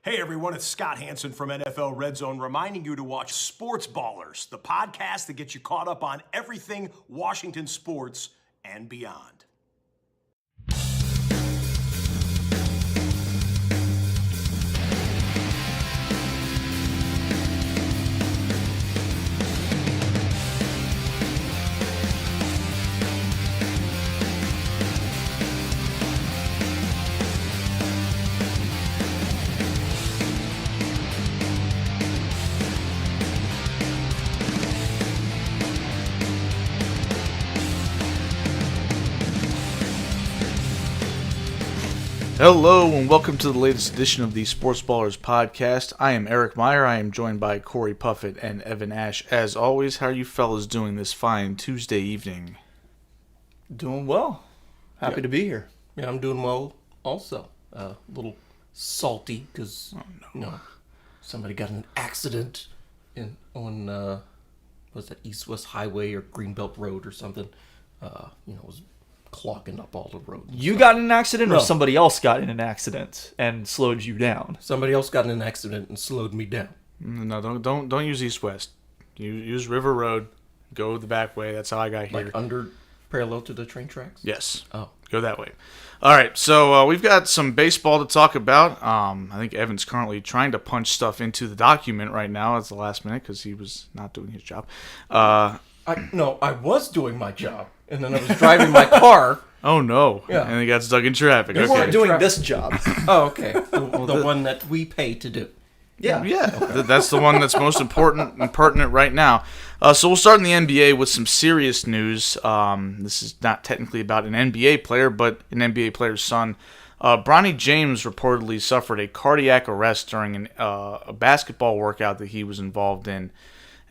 Hey everyone, it's Scott Hansen from NFL Red Zone reminding you to watch Sports Ballers, the podcast that gets you caught up on everything Washington sports and beyond. Hello and welcome to the latest edition of the Sports Ballers podcast. I am Eric Meyer. I am joined by Cory Puffett and Evan Ash. As always, how are you fellas doing this fine Tuesday evening? Doing well. Happy to be here. Yeah, I'm doing well also. A little salty because somebody got in an accident on was that East-West Highway or Greenbelt Road or something. It was clogging up all the roads. You got in an accident or somebody else got in an accident and slowed you down? Somebody else got in an accident and slowed me down. No, don't use East-West. Use River Road. Go the back way. That's how I got here. Like parallel to the train tracks? Yes. Oh. Go that way. All right, so we've got some baseball to talk about. I think Evan's currently trying to punch stuff into the document right now at the last minute because he was not doing his job. I was doing my job, and then I was driving my car. Oh, no. Yeah. And he got stuck in traffic. You weren't doing this job. Oh, okay. The one that we pay to do. Yeah. That's the one that's most important and pertinent right now. So we'll start in the NBA with some serious news. This is not technically about an NBA player, but an NBA player's son. Bronny James reportedly suffered a cardiac arrest during a basketball workout that he was involved in.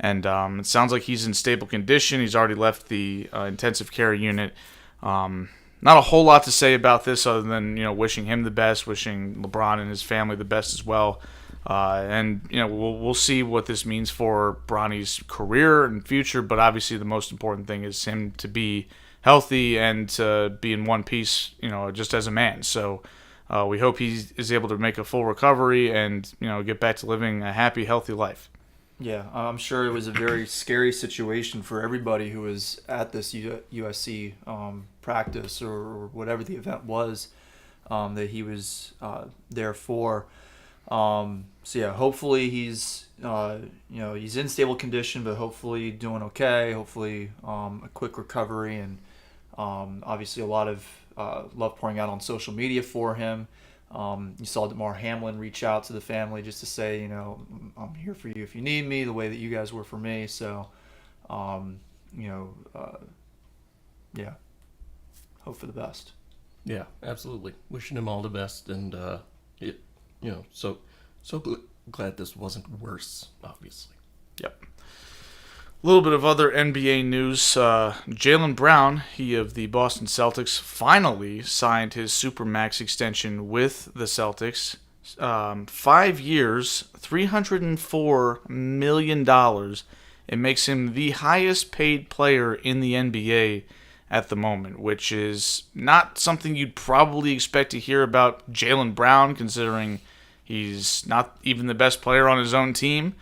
And it sounds like he's in stable condition. He's already left the intensive care unit. Not a whole lot to say about this other than, wishing him the best, wishing LeBron and his family the best as well. We'll see what this means for Bronny's career and future, but obviously the most important thing is him to be healthy and to be in one piece, just as a man. So we hope he is able to make a full recovery and, get back to living a happy, healthy life. Yeah, I'm sure it was a very scary situation for everybody who was at this USC practice or whatever the event was that he was there for. Hopefully he's he's in stable condition, but hopefully doing okay. Hopefully a quick recovery, and obviously a lot of love pouring out on social media for him. You saw Damar Hamlin reach out to the family just to say, I'm here for you if you need me, the way that you guys were for me. So, hope for the best. Yeah, absolutely. Wishing him all the best, and so glad this wasn't worse. Obviously. Yep. A little bit of other NBA news. Jaylen Brown, he of the Boston Celtics, finally signed his supermax extension with the Celtics. 5 years, $304 million. It makes him the highest paid player in the NBA at the moment, which is not something you'd probably expect to hear about Jaylen Brown, considering he's not even the best player on his own team.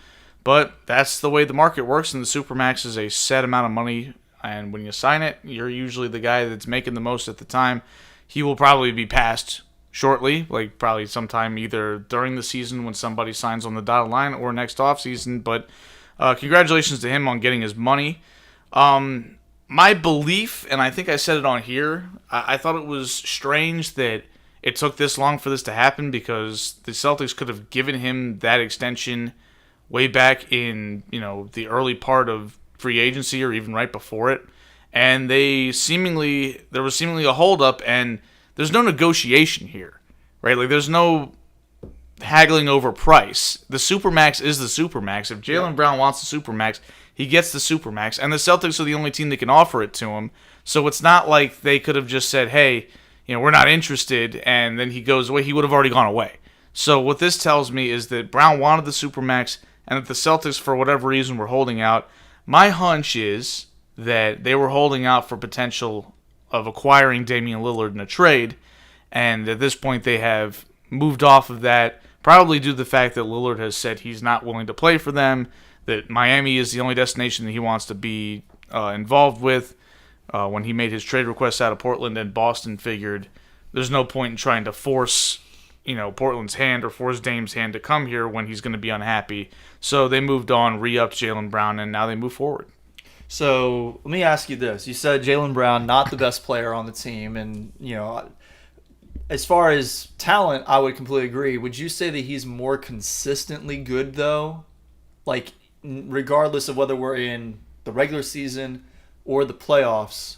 But that's the way the market works, and the Supermax is a set amount of money, and when you sign it, you're usually the guy that's making the most at the time. He will probably be passed shortly, like probably sometime either during the season when somebody signs on the dotted line or next offseason, but congratulations to him on getting his money. My belief, and I think I said it on here, I thought it was strange that it took this long for this to happen because the Celtics could have given him that extension way back in, the early part of free agency or even right before it. And there was seemingly a holdup, and there's no negotiation here, right? Like, there's no haggling over price. The Supermax is the Supermax. If Jaylen Brown wants the Supermax, he gets the Supermax. And the Celtics are the only team that can offer it to him. So it's not like they could have just said, hey, we're not interested, and then he goes away. He would have already gone away. So what this tells me is that Brown wanted the Supermax, and that the Celtics, for whatever reason, were holding out. My hunch is that they were holding out for potential of acquiring Damian Lillard in a trade, and at this point they have moved off of that, probably due to the fact that Lillard has said he's not willing to play for them, that Miami is the only destination that he wants to be involved with. When he made his trade request out of Portland, and Boston figured there's no point in trying to force Portland's hand or force Dame's hand to come here when he's going to be unhappy. So they moved on, re-upped Jaylen Brown, and now they move forward. So let me ask you this. You said Jaylen Brown, not the best player on the team, and, as far as talent, I would completely agree. Would you say that he's more consistently good, though? Like, regardless of whether we're in the regular season or the playoffs,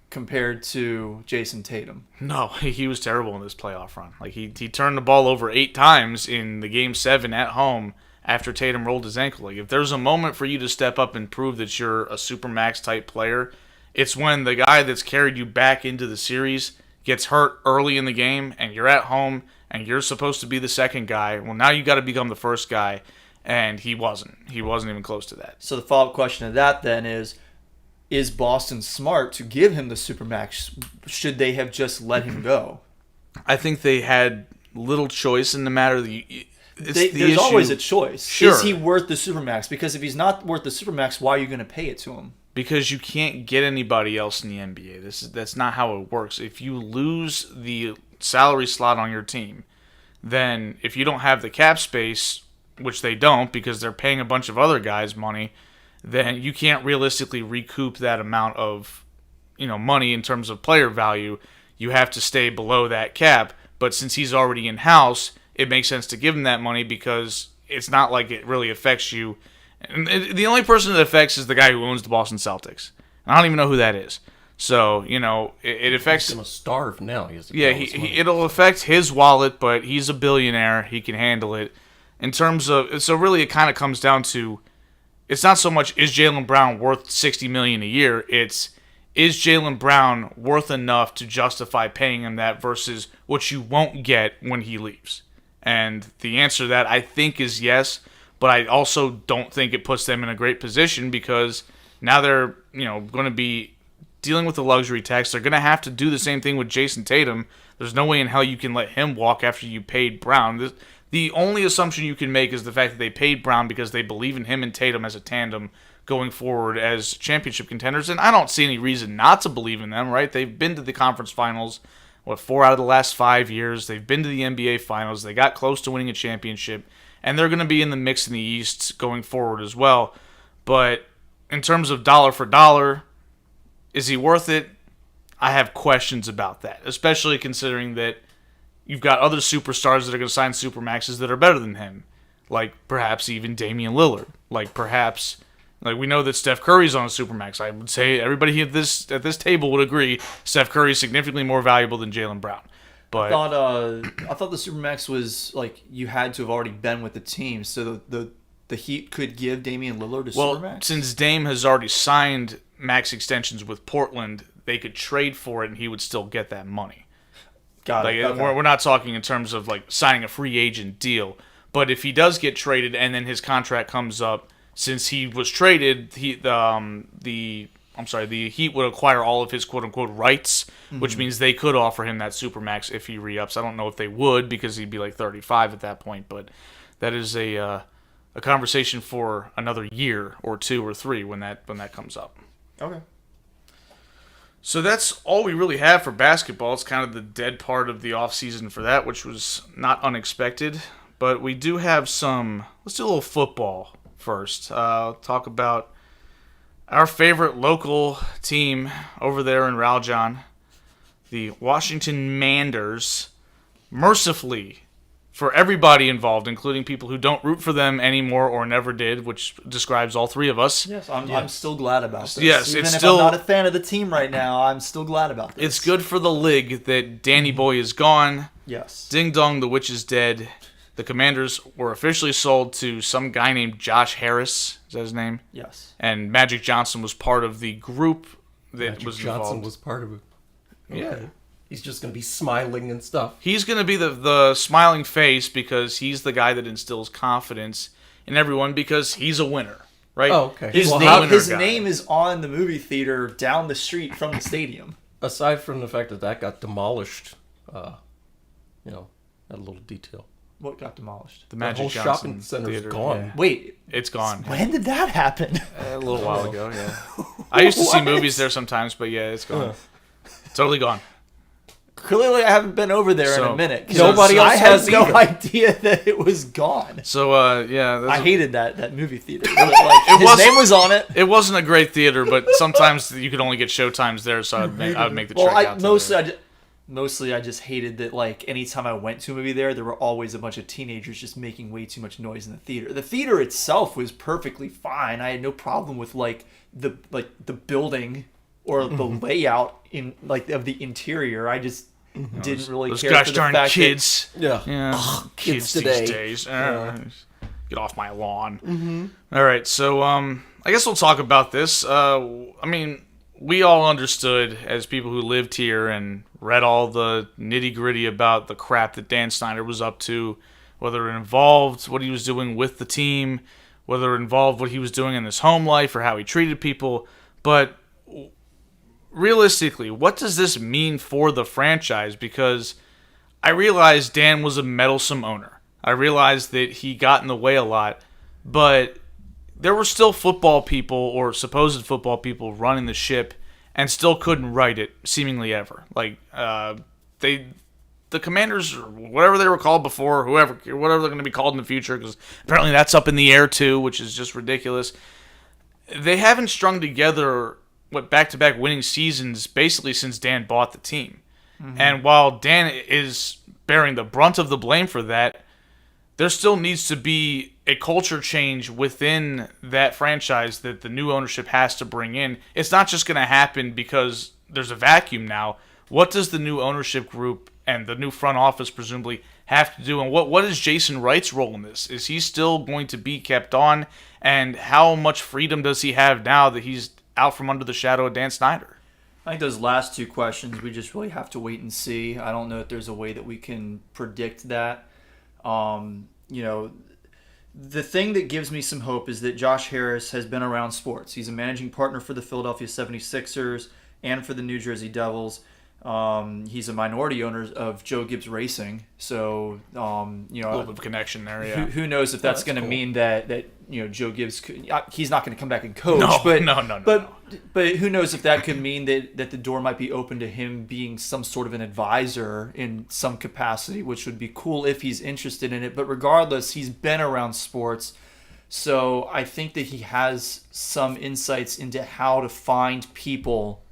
compared to Jason Tatum? No, he was terrible in this playoff run. Like he turned the ball over 8 times in the Game 7 at home after Tatum rolled his ankle. Like, if there's a moment for you to step up and prove that you're a supermax type player, it's when the guy that's carried you back into the series gets hurt early in the game and you're at home and you're supposed to be the second guy. Well, now you got to become the first guy, and he wasn't. He wasn't even close to that. So the follow-up question to that then is Boston smart to give him the supermax? Should they have just let him go? I think they had little choice in the matter. There's always a choice. Sure. Is he worth the supermax? Because if he's not worth the supermax, why are you going to pay it to him? Because you can't get anybody else in the NBA. That's not how it works. If you lose the salary slot on your team, then if you don't have the cap space, which they don't because they're paying a bunch of other guys money, then you can't realistically recoup that amount of money in terms of player value. You have to stay below that cap. But since he's already in-house, it makes sense to give him that money because it's not like it really affects you. And the only person it affects is the guy who owns the Boston Celtics. And I don't even know who that is. So, it affects... He's going to starve now. It'll affect his wallet, but he's a billionaire. He can handle it. In terms of... So really it kind of comes down to... It's not so much, is Jaylen Brown worth $60 million a year? It's, is Jaylen Brown worth enough to justify paying him that versus what you won't get when he leaves? And the answer to that, I think, is yes. But I also don't think it puts them in a great position because now they're, going to be dealing with the luxury tax. They're going to have to do the same thing with Jason Tatum. There's no way in hell you can let him walk after you paid Brown. The only assumption you can make is the fact that they paid Brown because they believe in him and Tatum as a tandem going forward as championship contenders. And I don't see any reason not to believe in them, right? They've been to the conference finals, 4 out of the last 5 years. They've been to the NBA finals. They got close to winning a championship. And they're going to be in the mix in the East going forward as well. But in terms of dollar for dollar, is he worth it? I have questions about that, especially considering that you've got other superstars that are going to sign supermaxes that are better than him, like perhaps even Damian Lillard. We know that Steph Curry's on a supermax. I would say everybody at this table would agree Steph Curry is significantly more valuable than Jaylen Brown. But I thought the supermax was like you had to have already been with the team, so the Heat could give Damian Lillard a supermax. Well, since Dame has already signed max extensions with Portland, they could trade for it and he would still get that money. Got it. Okay. We're not talking in terms of signing a free agent deal. But if he does get traded and then his contract comes up, since he was traded, the Heat would acquire all of his quote-unquote rights, which means they could offer him that supermax if he re-ups. I don't know if they would because he'd be 35 at that point, but that is a conversation for another year or 2 or 3 when that comes up. Okay. So that's all we really have for basketball. It's kind of the dead part of the offseason for that, which was not unexpected. But we do have some... Let's do a little football first. Talk about our favorite local team over there in Raljon, the Washington Manders, mercifully, for everybody involved, including people who don't root for them anymore or never did, which describes all 3 of us. Yes, I'm still glad about this. Yes, Even it's if still, I'm not a fan of the team right now, I'm still glad about this. It's good for the league that Danny Boy is gone. Yes. Ding dong, the witch is dead. The Commanders were officially sold to some guy named Josh Harris. Is that his name? Yes. And Magic Johnson was part of the group that was involved. Johnson was part of it. Okay. Yeah. He's just going to be smiling and stuff. He's going to be the smiling face because he's the guy that instills confidence in everyone because he's a winner, right? Oh, okay. His name is on the movie theater down the street from the stadium. Aside from the fact that got demolished, that little detail. What got demolished? The The Magic whole Johnson shopping center's Theater. gone. Yeah. Wait, It's gone. when did that happen? A little while ago, yeah. I used to see movies there sometimes, but yeah, it's gone. Totally gone. Clearly, I haven't been over there in So- a minute. 'Cause Nobody I else had has no either. idea that it was gone. So, yeah. I hated that movie theater. His wasn't- name was on it. It wasn't a great theater, but sometimes you could only get showtimes there, so I would make the trek Well, out to there. mostly I just hated that. Like anytime I went to a movie there were always a bunch of teenagers just making way too much noise in the theater. The theater itself was perfectly fine. I had no problem with the building or the layout in of the interior. I just didn't really Those care gosh for the darn fact kids. Yeah. Yeah, kids these today. days. Get off my lawn. All right, so I guess we'll talk about this. I mean, we all understood as people who lived here and read all the nitty-gritty about the crap that Dan Snyder was up to, whether it involved what he was doing with the team, whether it involved what he was doing in his home life or how he treated people. But realistically, what does this mean for the franchise? Because I realized Dan was a meddlesome owner. I realized that he got in the way a lot, but there were still football people or supposed football people running the ship and still couldn't write it seemingly ever. The Commanders, or whatever they were called before, whatever they're going to be called in the future, because apparently that's up in the air too, which is just ridiculous. They haven't strung together back-to-back winning seasons basically since Dan bought the team. And while Dan is bearing the brunt of the blame for that, there still needs to be a culture change within that franchise that the new ownership has to bring in. It's not just going to happen because there's a vacuum now. What does the new ownership group and the new front office presumably have to do? And what is Jason Wright's role in this? Is he still going to be kept on? And how much freedom does he have now that he's out from under the shadow of Dan Snyder? I think those last two questions, we just really have to wait and see. I don't know if there's a way that we can predict that. The thing that gives me some hope is that Josh Harris has been around sports. He's a managing partner for the Philadelphia 76ers and for the New Jersey Devils. He's a minority owner of Joe Gibbs Racing. So, A little bit of connection there, yeah. who knows if that's going to mean that Joe Gibbs he's not going to come back and coach. No. But who knows if that could mean that the door might be open to him being some sort of an advisor in some capacity, which would be cool if he's interested in it. But regardless, he's been around sports. So I think that he has some insights into how to find people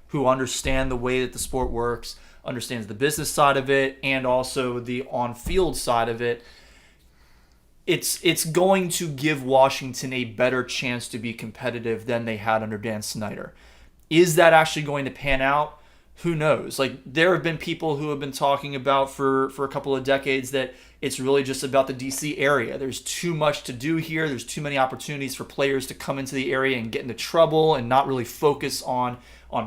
who understand the way that the sport works, understands the business side of it, and also the on-field side of it. It's going to give Washington a better chance to be competitive than they had under Dan Snyder. Is that actually going to pan out? Who knows? There have been people who have been talking about for a couple of decades that it's really just about the DC area. There's too much to do here. There's too many opportunities for players to come into the area and get into trouble and not really focus on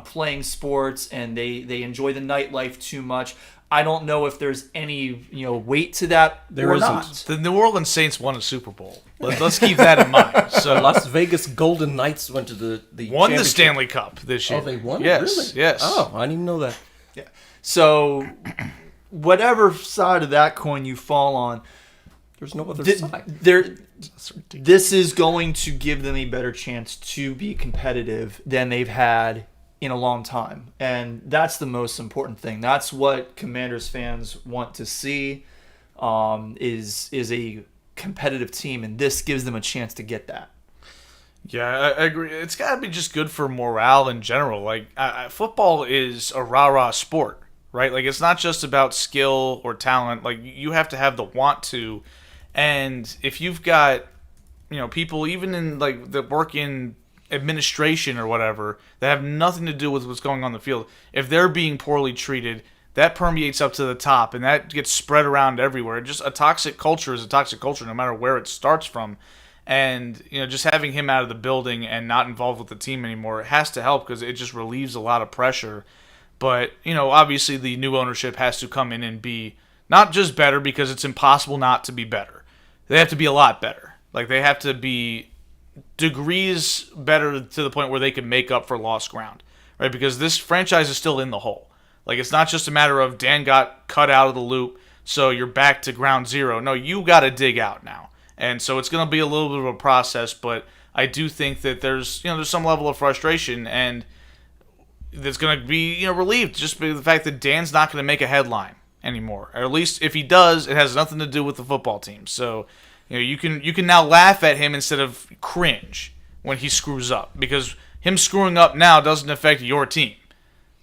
playing sports, and they enjoy the nightlife too much. I don't know if there's any weight to that or not. The New Orleans Saints won a Super Bowl. Let's keep that in mind. So Las Vegas Golden Knights went to the won the championship. Stanley Cup this year. Oh, they won? Yes, Really? yes. Oh, I didn't even know that. Yeah. So whatever side of that coin you fall on, There's no other side. this is going to give them a better chance to be competitive than they've had in a long time. And that's the most important thing. That's what Commanders fans want to see, is a competitive team, and this gives them a chance to get that. Yeah, I agree. It's got to be just good for morale in general. Football is a rah-rah sport, right? It's not just about skill or talent. You have to have the want to. And if you've got, people even in that work in administration or whatever that have nothing to do with what's going on the field, if they're being poorly treated, that permeates up to the top and that gets spread around everywhere. Just a toxic culture is a toxic culture no matter where it starts from. And just having him out of the building and not involved with the team anymore, it has to help because it just relieves a lot of pressure. But obviously the new ownership has to come in and be not just better, because it's impossible not to be better. They have to be a lot better. They have to be degrees better to the point where they can make up for lost ground, right? Because this franchise is still in the hole. It's not just a matter of Dan got cut out of the loop, so you're back to ground zero. No, you got to dig out now. And so it's going to be a little bit of a process, but I do think that there's some level of frustration, and that's going to be relieved just by the fact that Dan's not going to make a headline anymore. Or at least if he does, it has nothing to do with the football team. So you can now laugh at him instead of cringe when he screws up, because him screwing up now doesn't affect your team,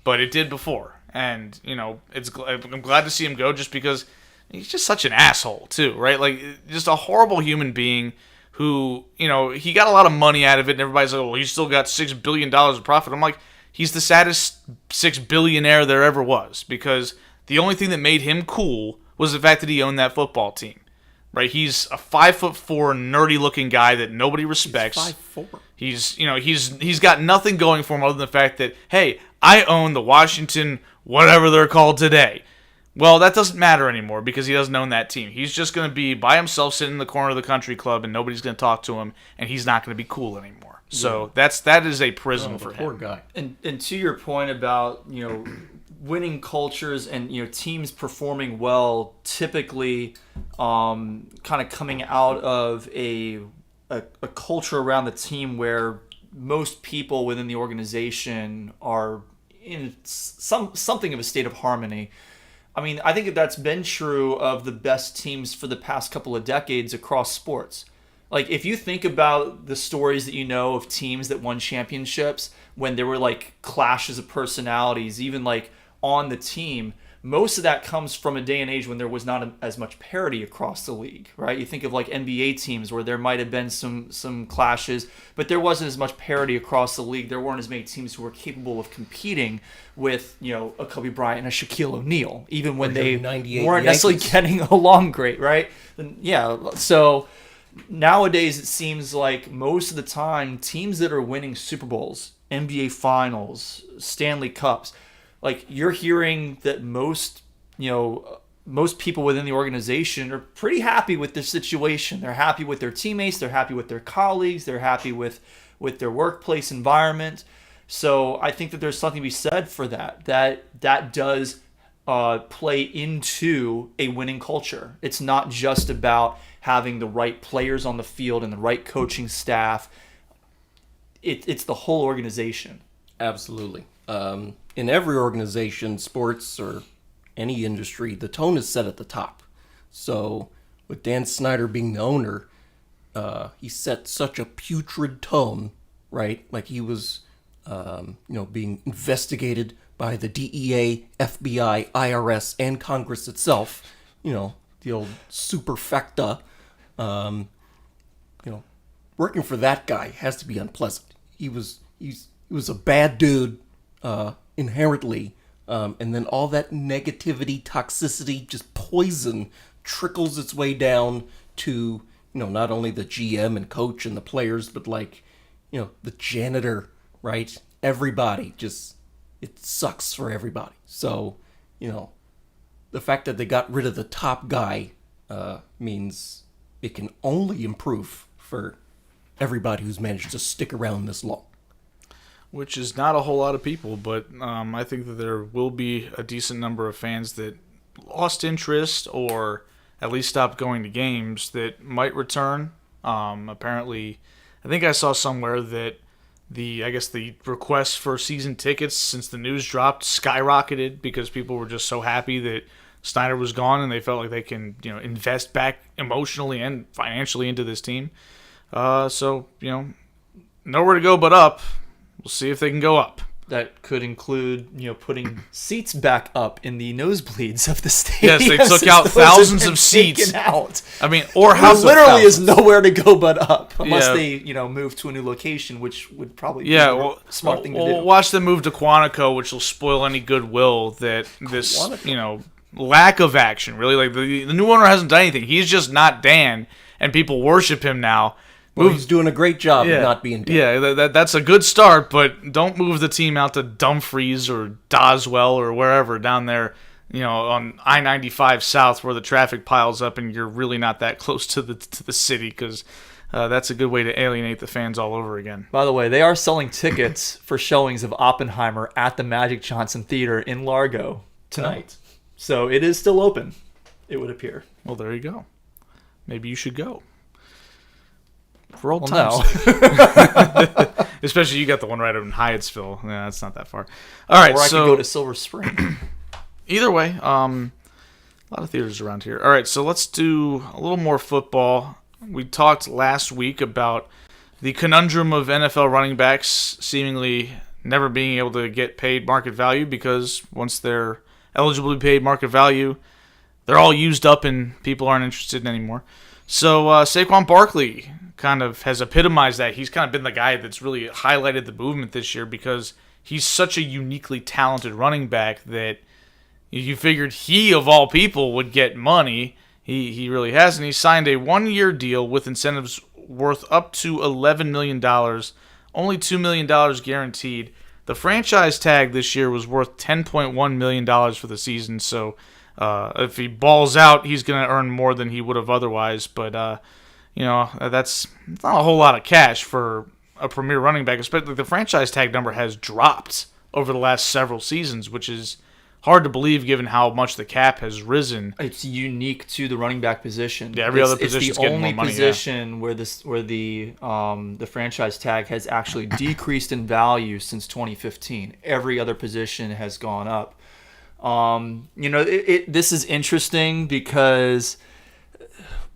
but it did before. And I'm glad to see him go, just because he's just such an asshole too, right? Like, just a horrible human being who, he got a lot of money out of it, and everybody's like, well, he still got $6 billion of profit. I'm like, he's the saddest $6 billionaire there ever was, because the only thing that made him cool was the fact that he owned that football team, right? He's a 5'4" nerdy-looking guy that nobody respects. He's 5'4". He's got nothing going for him other than the fact that, hey, I own the Washington whatever they're called today. Well, that doesn't matter anymore because he doesn't own that team. He's just going to be by himself sitting in the corner of the country club, and nobody's going to talk to him, and he's not going to be cool anymore. So that is a prison for him. Poor guy. And to your point about winning cultures and teams performing well, typically kind of coming out of a culture around the team where most people within the organization are in something of a state of harmony. I mean, I think that's been true of the best teams for the past couple of decades across sports. Like, if you think about the stories that of teams that won championships when there were, like, clashes of personalities, even, like, on the team, most of that comes from a day and age when there was not as much parity across the league, right? You think of, like, NBA teams where there might have been some clashes, but there wasn't as much parity across the league. There weren't as many teams who were capable of competing with, a Kobe Bryant and a Shaquille O'Neal, even when they weren't necessarily getting along great, right? And, so nowadays it seems like most of the time teams that are winning Super Bowls, NBA Finals, Stanley Cups, like, you're hearing that most people within the organization are pretty happy with their situation. They're happy with their teammates. They're happy with their colleagues. They're happy with their workplace environment. So I think that there's something to be said for that. That does play into a winning culture. It's not just about having the right players on the field and the right coaching staff. It's the whole organization. Absolutely. In every organization, sports or any industry, the tone is set at the top. So with Dan Snyder being the owner, he set such a putrid tone, right? Like, he was, being investigated by the DEA, FBI, IRS, and Congress itself. The old superfecta. Working for that guy has to be unpleasant. He was a bad dude. Inherently, and then all that negativity, toxicity, just poison trickles its way down to, not only the GM and coach and the players, but the janitor, right? Everybody it sucks for everybody. So, the fact that they got rid of the top guy means it can only improve for everybody who's managed to stick around this long. Which is not a whole lot of people, but I think that there will be a decent number of fans that lost interest or at least stopped going to games that might return. Apparently, I think I saw somewhere that the requests for season tickets since the news dropped skyrocketed because people were just so happy that Snyder was gone and they felt like they can invest back emotionally and financially into this team. So nowhere to go but up. We'll see if they can go up. That could include, putting seats back up in the nosebleeds of the stadium. Yes, they took out thousands of seats. Out. I mean, or how literally is nowhere to go but up, unless they, move to a new location, which would probably be a smart thing to do. We'll watch them move to Quantico, which will spoil any goodwill that this, lack of action. Really, like the new owner hasn't done anything. He's just not Dan, and people worship him now. Well, he's doing a great job of not being dead. Yeah, that's a good start, but don't move the team out to Dumfries or Doswell or wherever down there, on I-95 South where the traffic piles up and you're really not that close to the city, because that's a good way to alienate the fans all over again. By the way, they are selling tickets for showings of Oppenheimer at the Magic Johnson Theater in Largo tonight. So it is still open. it would appear. Well, there you go. Maybe you should go. For old Well, times. no. Especially you got the one right over in Hyattsville. Yeah, that's not that far. All right, Or I so could go to Silver Spring. either way, a lot of theaters around here. All right, so let's do a little more football. We talked last week about the conundrum of NFL running backs seemingly never being able to get paid market value because once they're eligible to be paid market value, they're all used up and people aren't interested anymore. So Saquon Barkley kind of has epitomized that. He's kind of been the guy that's really highlighted the movement this year because he's such a uniquely talented running back that you figured he, of all people, would get money. He really has, and he signed a 1-year deal with incentives worth up to $11 million, only $2 million guaranteed. The franchise tag this year was worth $10.1 million for the season, so if he balls out, he's going to earn more than he would have otherwise. But, that's not a whole lot of cash for a premier running back, especially the franchise tag number has dropped over the last several seasons, which is hard to believe given how much the cap has risen. It's unique to the running back position. Yeah, every other position is getting more money. It's the only position where the franchise tag has actually decreased in value since 2015. Every other position has gone up. This is interesting because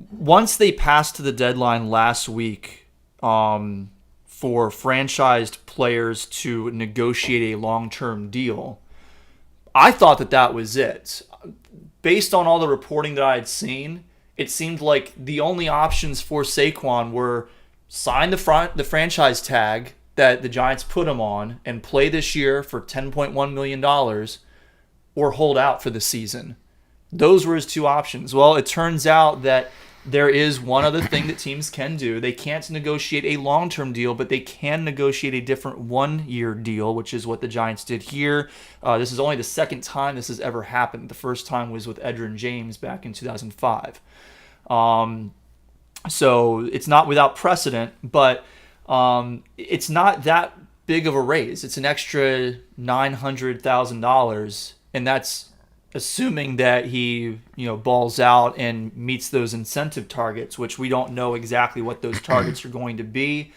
once they passed to the deadline last week for franchised players to negotiate a long-term deal, I thought that was it. Based on all the reporting that I had seen, it seemed like the only options for Saquon were sign the franchise tag that the Giants put him on and play this year for $10.1 million or hold out for the season. Those were his two options. Well, it turns out that there is one other thing that teams can do. They can't negotiate a long-term deal, but they can negotiate a different 1-year deal, which is what the Giants did here. This is only the second time this has ever happened. The first time was with Edgerrin James back in 2005. So it's not without precedent, but it's not that big of a raise. It's an extra $900,000, and that's assuming that he, balls out and meets those incentive targets, which we don't know exactly what those targets are going to be.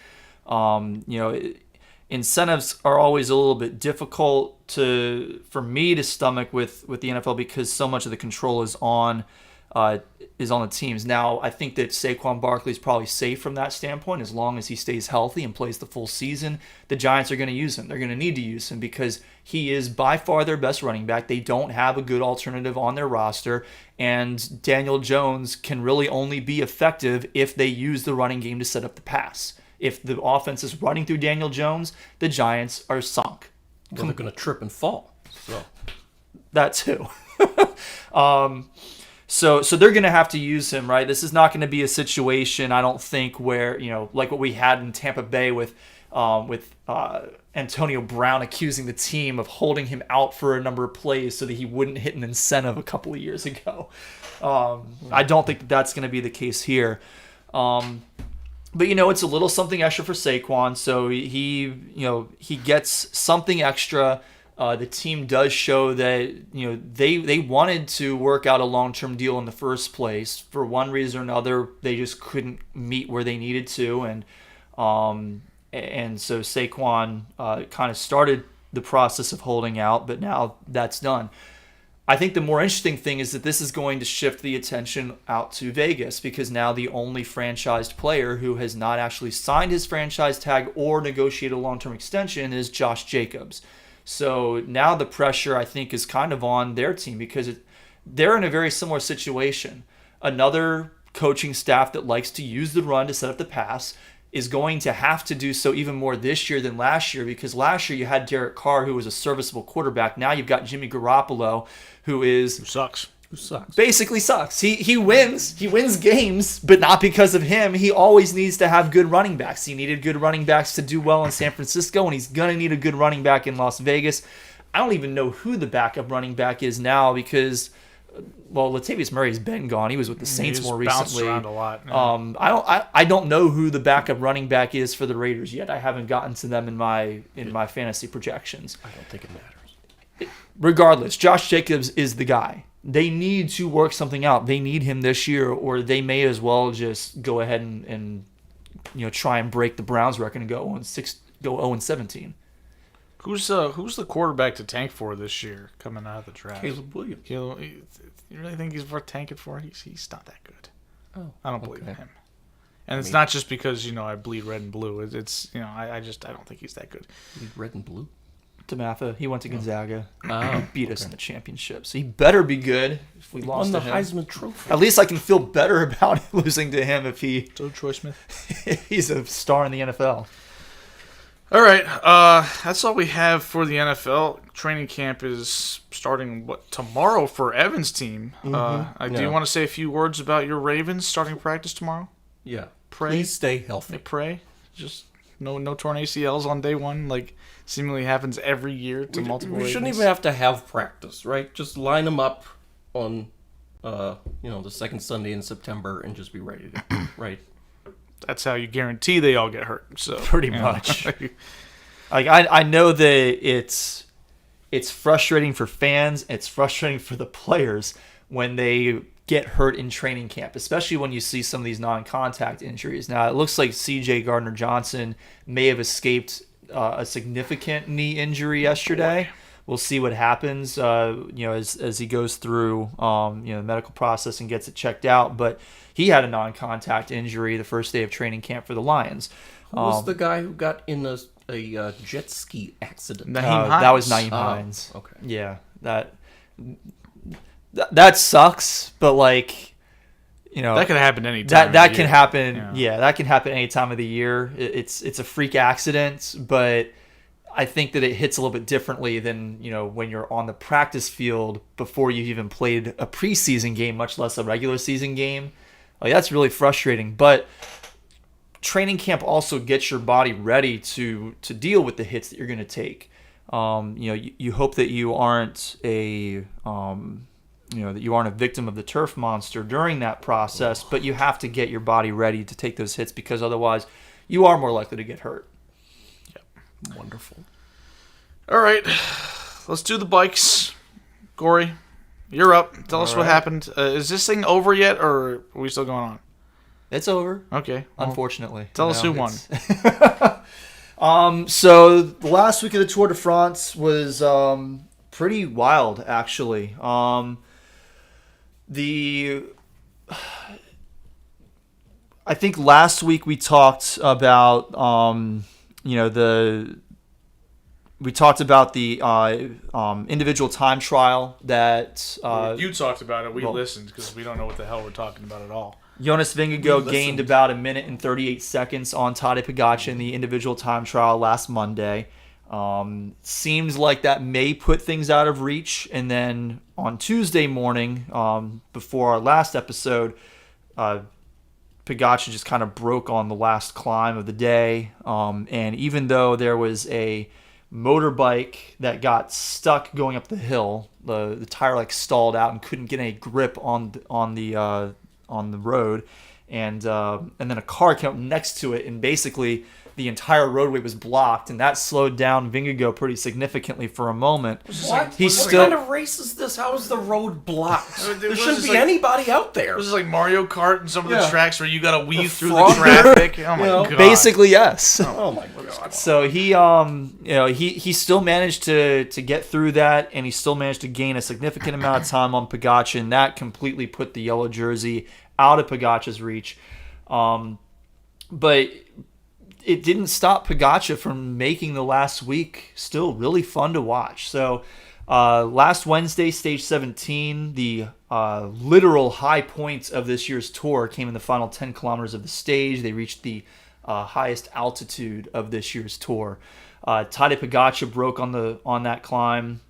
Incentives are always a little bit difficult for me to stomach with the NFL because so much of the control is on the teams. Now, I think that Saquon Barkley is probably safe from that standpoint. As long as he stays healthy and plays the full season, the Giants are going to use him. They're going to need to use him because he is by far their best running back. They don't have a good alternative on their roster, and Daniel Jones can really only be effective if they use the running game to set up the pass. If the offense is running through Daniel Jones, the Giants are sunk. Well, they're going to trip and fall. So that too. So they're going to have to use him, right? This is not going to be a situation, I don't think, where, like what we had in Tampa Bay with Antonio Brown accusing the team of holding him out for a number of plays so that he wouldn't hit an incentive a couple of years ago. I don't think that's going to be the case here. But, it's a little something extra for Saquon, so he gets something extra. The team does show that they wanted to work out a long-term deal in the first place. For one reason or another, they just couldn't meet where they needed to, and so Saquon kind of started the process of holding out, but now that's done. I think the more interesting thing is that this is going to shift the attention out to Vegas because now the only franchised player who has not actually signed his franchise tag or negotiated a long-term extension is Josh Jacobs. So now the pressure, I think, is kind of on their team because they're in a very similar situation. Another coaching staff that likes to use the run to set up the pass is going to have to do so even more this year than last year because last year you had Derek Carr, who was a serviceable quarterback. Now you've got Jimmy Garoppolo, who sucks. Basically sucks. He wins games, but not because of him. He always needs to have good running backs. He needed good running backs to do well in San Francisco, and he's going to need a good running back in Las Vegas. I don't even know who the backup running back is now because, Latavius Murray's been gone. He was with the Saints more recently. Around a lot. Yeah. I don't know who the backup running back is for the Raiders yet. I haven't gotten to them in my fantasy projections. I don't think it matters. Regardless, Josh Jacobs is the guy. they need to work something out. They need him this year, or they may as well just go ahead and try and break the Browns record and go 0-17. Who's the quarterback to tank for this year coming out of the draft? Caleb Williams. You really think he's worth tanking for? He's not that good. Oh, I don't believe in him. And it's not just because I bleed red and blue. It's I don't think he's that good. Bleed red and blue. DeMatha, he went to Gonzaga, beat us in the championship, so he better be good. If we lost to him, won the Heisman Trophy. At least I can feel better about losing to him if Troy Smith. if he's a star in the NFL. All right, that's all we have for the NFL. Training camp is starting tomorrow for Evan's team. Do you want to say a few words about your Ravens starting practice tomorrow? Yeah. Pray. Please stay healthy. They pray. Just no torn ACLs on day one, like seemingly happens every year to multiple. We shouldn't even have to have practice, right? Just line them up on, the second Sunday in September and just be ready to go, right? That's how you guarantee they all get hurt. So pretty much. I know that it's frustrating for fans. It's frustrating for the players when they get hurt in training camp, especially when you see some of these non-contact injuries. Now, it looks like C.J. Gardner-Johnson may have escaped a significant knee injury yesterday. We'll see what happens, as he goes through, the medical process and gets it checked out. But he had a non-contact injury the first day of training camp for the Lions. Who was the guy who got in a jet ski accident? That was Naeem Hines. Okay. Yeah, that sucks, but that could happen any time. That can happen. Yeah, that can happen any time of the year. It's a freak accident, but I think that it hits a little bit differently than when you're on the practice field before you've even played a preseason game, much less a regular season game. That's really frustrating. But training camp also gets your body ready to deal with the hits that you're going to take. You hope that you aren't a victim of the turf monster during that process, but you have to get your body ready to take those hits because otherwise you are more likely to get hurt. Yep. Wonderful. All right, let's do the bikes. Cory, you're up. Tell us what happened. Is this thing over yet, or are we still going on? It's over. Okay. Unfortunately. Tell us who won. So the last week of the Tour de France was pretty wild, actually. I think last week we talked about the individual time trial that you talked about it. We listened because we don't know what the hell we're talking about at all. Jonas Vingegaard gained about 1 minute and 38 seconds on Tadej Pogacar in the individual time trial last Monday. Seems like that may put things out of reach. And then on Tuesday morning, before our last episode, Pogacar just kind of broke on the last climb of the day. And even though there was a motorbike that got stuck going up the hill, the tire stalled out and couldn't get any grip on the road, and then a car came up next to it, and basically the entire roadway was blocked, and that slowed down Vingegaard pretty significantly for a moment. What kind of race is this? How is the road blocked? There shouldn't be anybody out there. This is like Mario Kart and some of the tracks where you got to weave through the traffic. Oh my god! Basically, yes. Oh my god! So he still managed to get through that, and he still managed to gain a significant amount of time on Pogacar, and that completely put the yellow jersey out of Pogacar's reach. But it didn't stop Pogacar from making the last week still really fun to watch. So last Wednesday, stage 17, the literal high points of this year's tour came in the final 10 kilometers of the stage. They reached the highest altitude of this year's tour. Tadej Pogacar broke on that climb.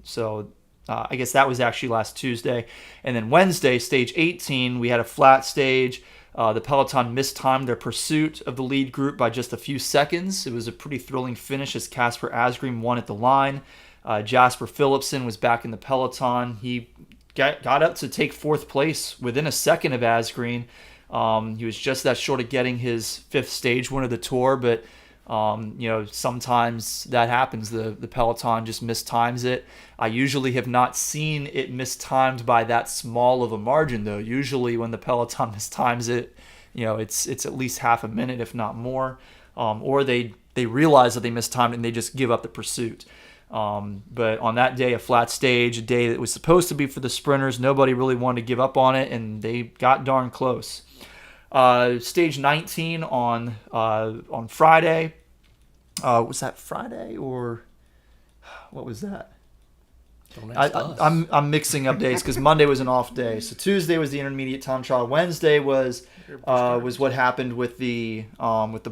So I guess that was actually last Tuesday. And then Wednesday, stage 18, we had a flat stage. The Peloton mistimed their pursuit of the lead group by just a few seconds. It was a pretty thrilling finish as Casper Asgreen won at the line. Jasper Philipsen was back in the Peloton. He got up to take fourth place within a second of Asgreen. He was just that short of getting his fifth stage win of the Tour, but Sometimes that happens. The Peloton just mistimes it. I usually have not seen it mistimed by that small of a margin, though. Usually when the Peloton mistimes it, it's at least half a minute, if not more. Or they realize that they mistimed it and they just give up the pursuit. But on that day, a flat stage, a day that was supposed to be for the sprinters, nobody really wanted to give up on it, and they got darn close. Stage 19 on Friday. Was that Friday or what was that? I'm mixing up days because Monday was an off day. So Tuesday was the intermediate time trial. Wednesday was what happened with the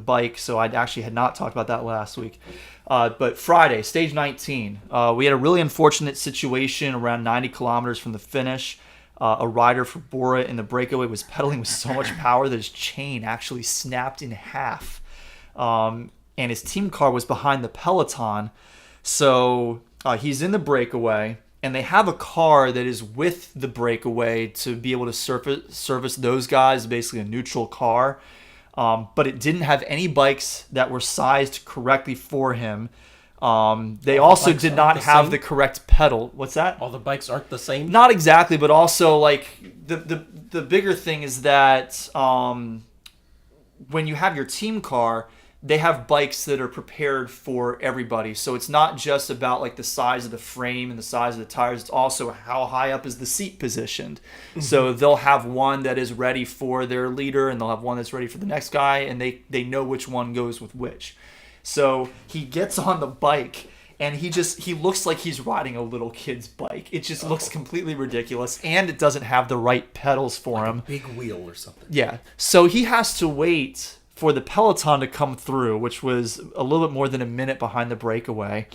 bike. So I actually had not talked about that last week. But Friday, stage 19, we had a really unfortunate situation around 90 kilometers from the finish. A rider for Bora in the breakaway was pedaling with so much power that his chain actually snapped in half. And his team car was behind the Peloton. So he's in the breakaway, and they have a car that is with the breakaway to be able to service those guys, basically a neutral car. But it didn't have any bikes that were sized correctly for him. They also did not have the correct pedal. What's that? All the bikes aren't the same? Not exactly, but also like the bigger thing is that when you have your team car, they have bikes that are prepared for everybody. So it's not just about like the size of the frame and the size of the tires. It's also how high up is the seat positioned. Mm-hmm. So they'll have one that is ready for their leader, and they'll have one that's ready for the next guy, and they know which one goes with which. So he gets on the bike, and he looks like he's riding a little kid's bike. It just looks completely ridiculous, and it doesn't have the right pedals for him. A big wheel or something. Yeah. So he has to wait for the Peloton to come through, which was a little bit more than a minute behind the breakaway.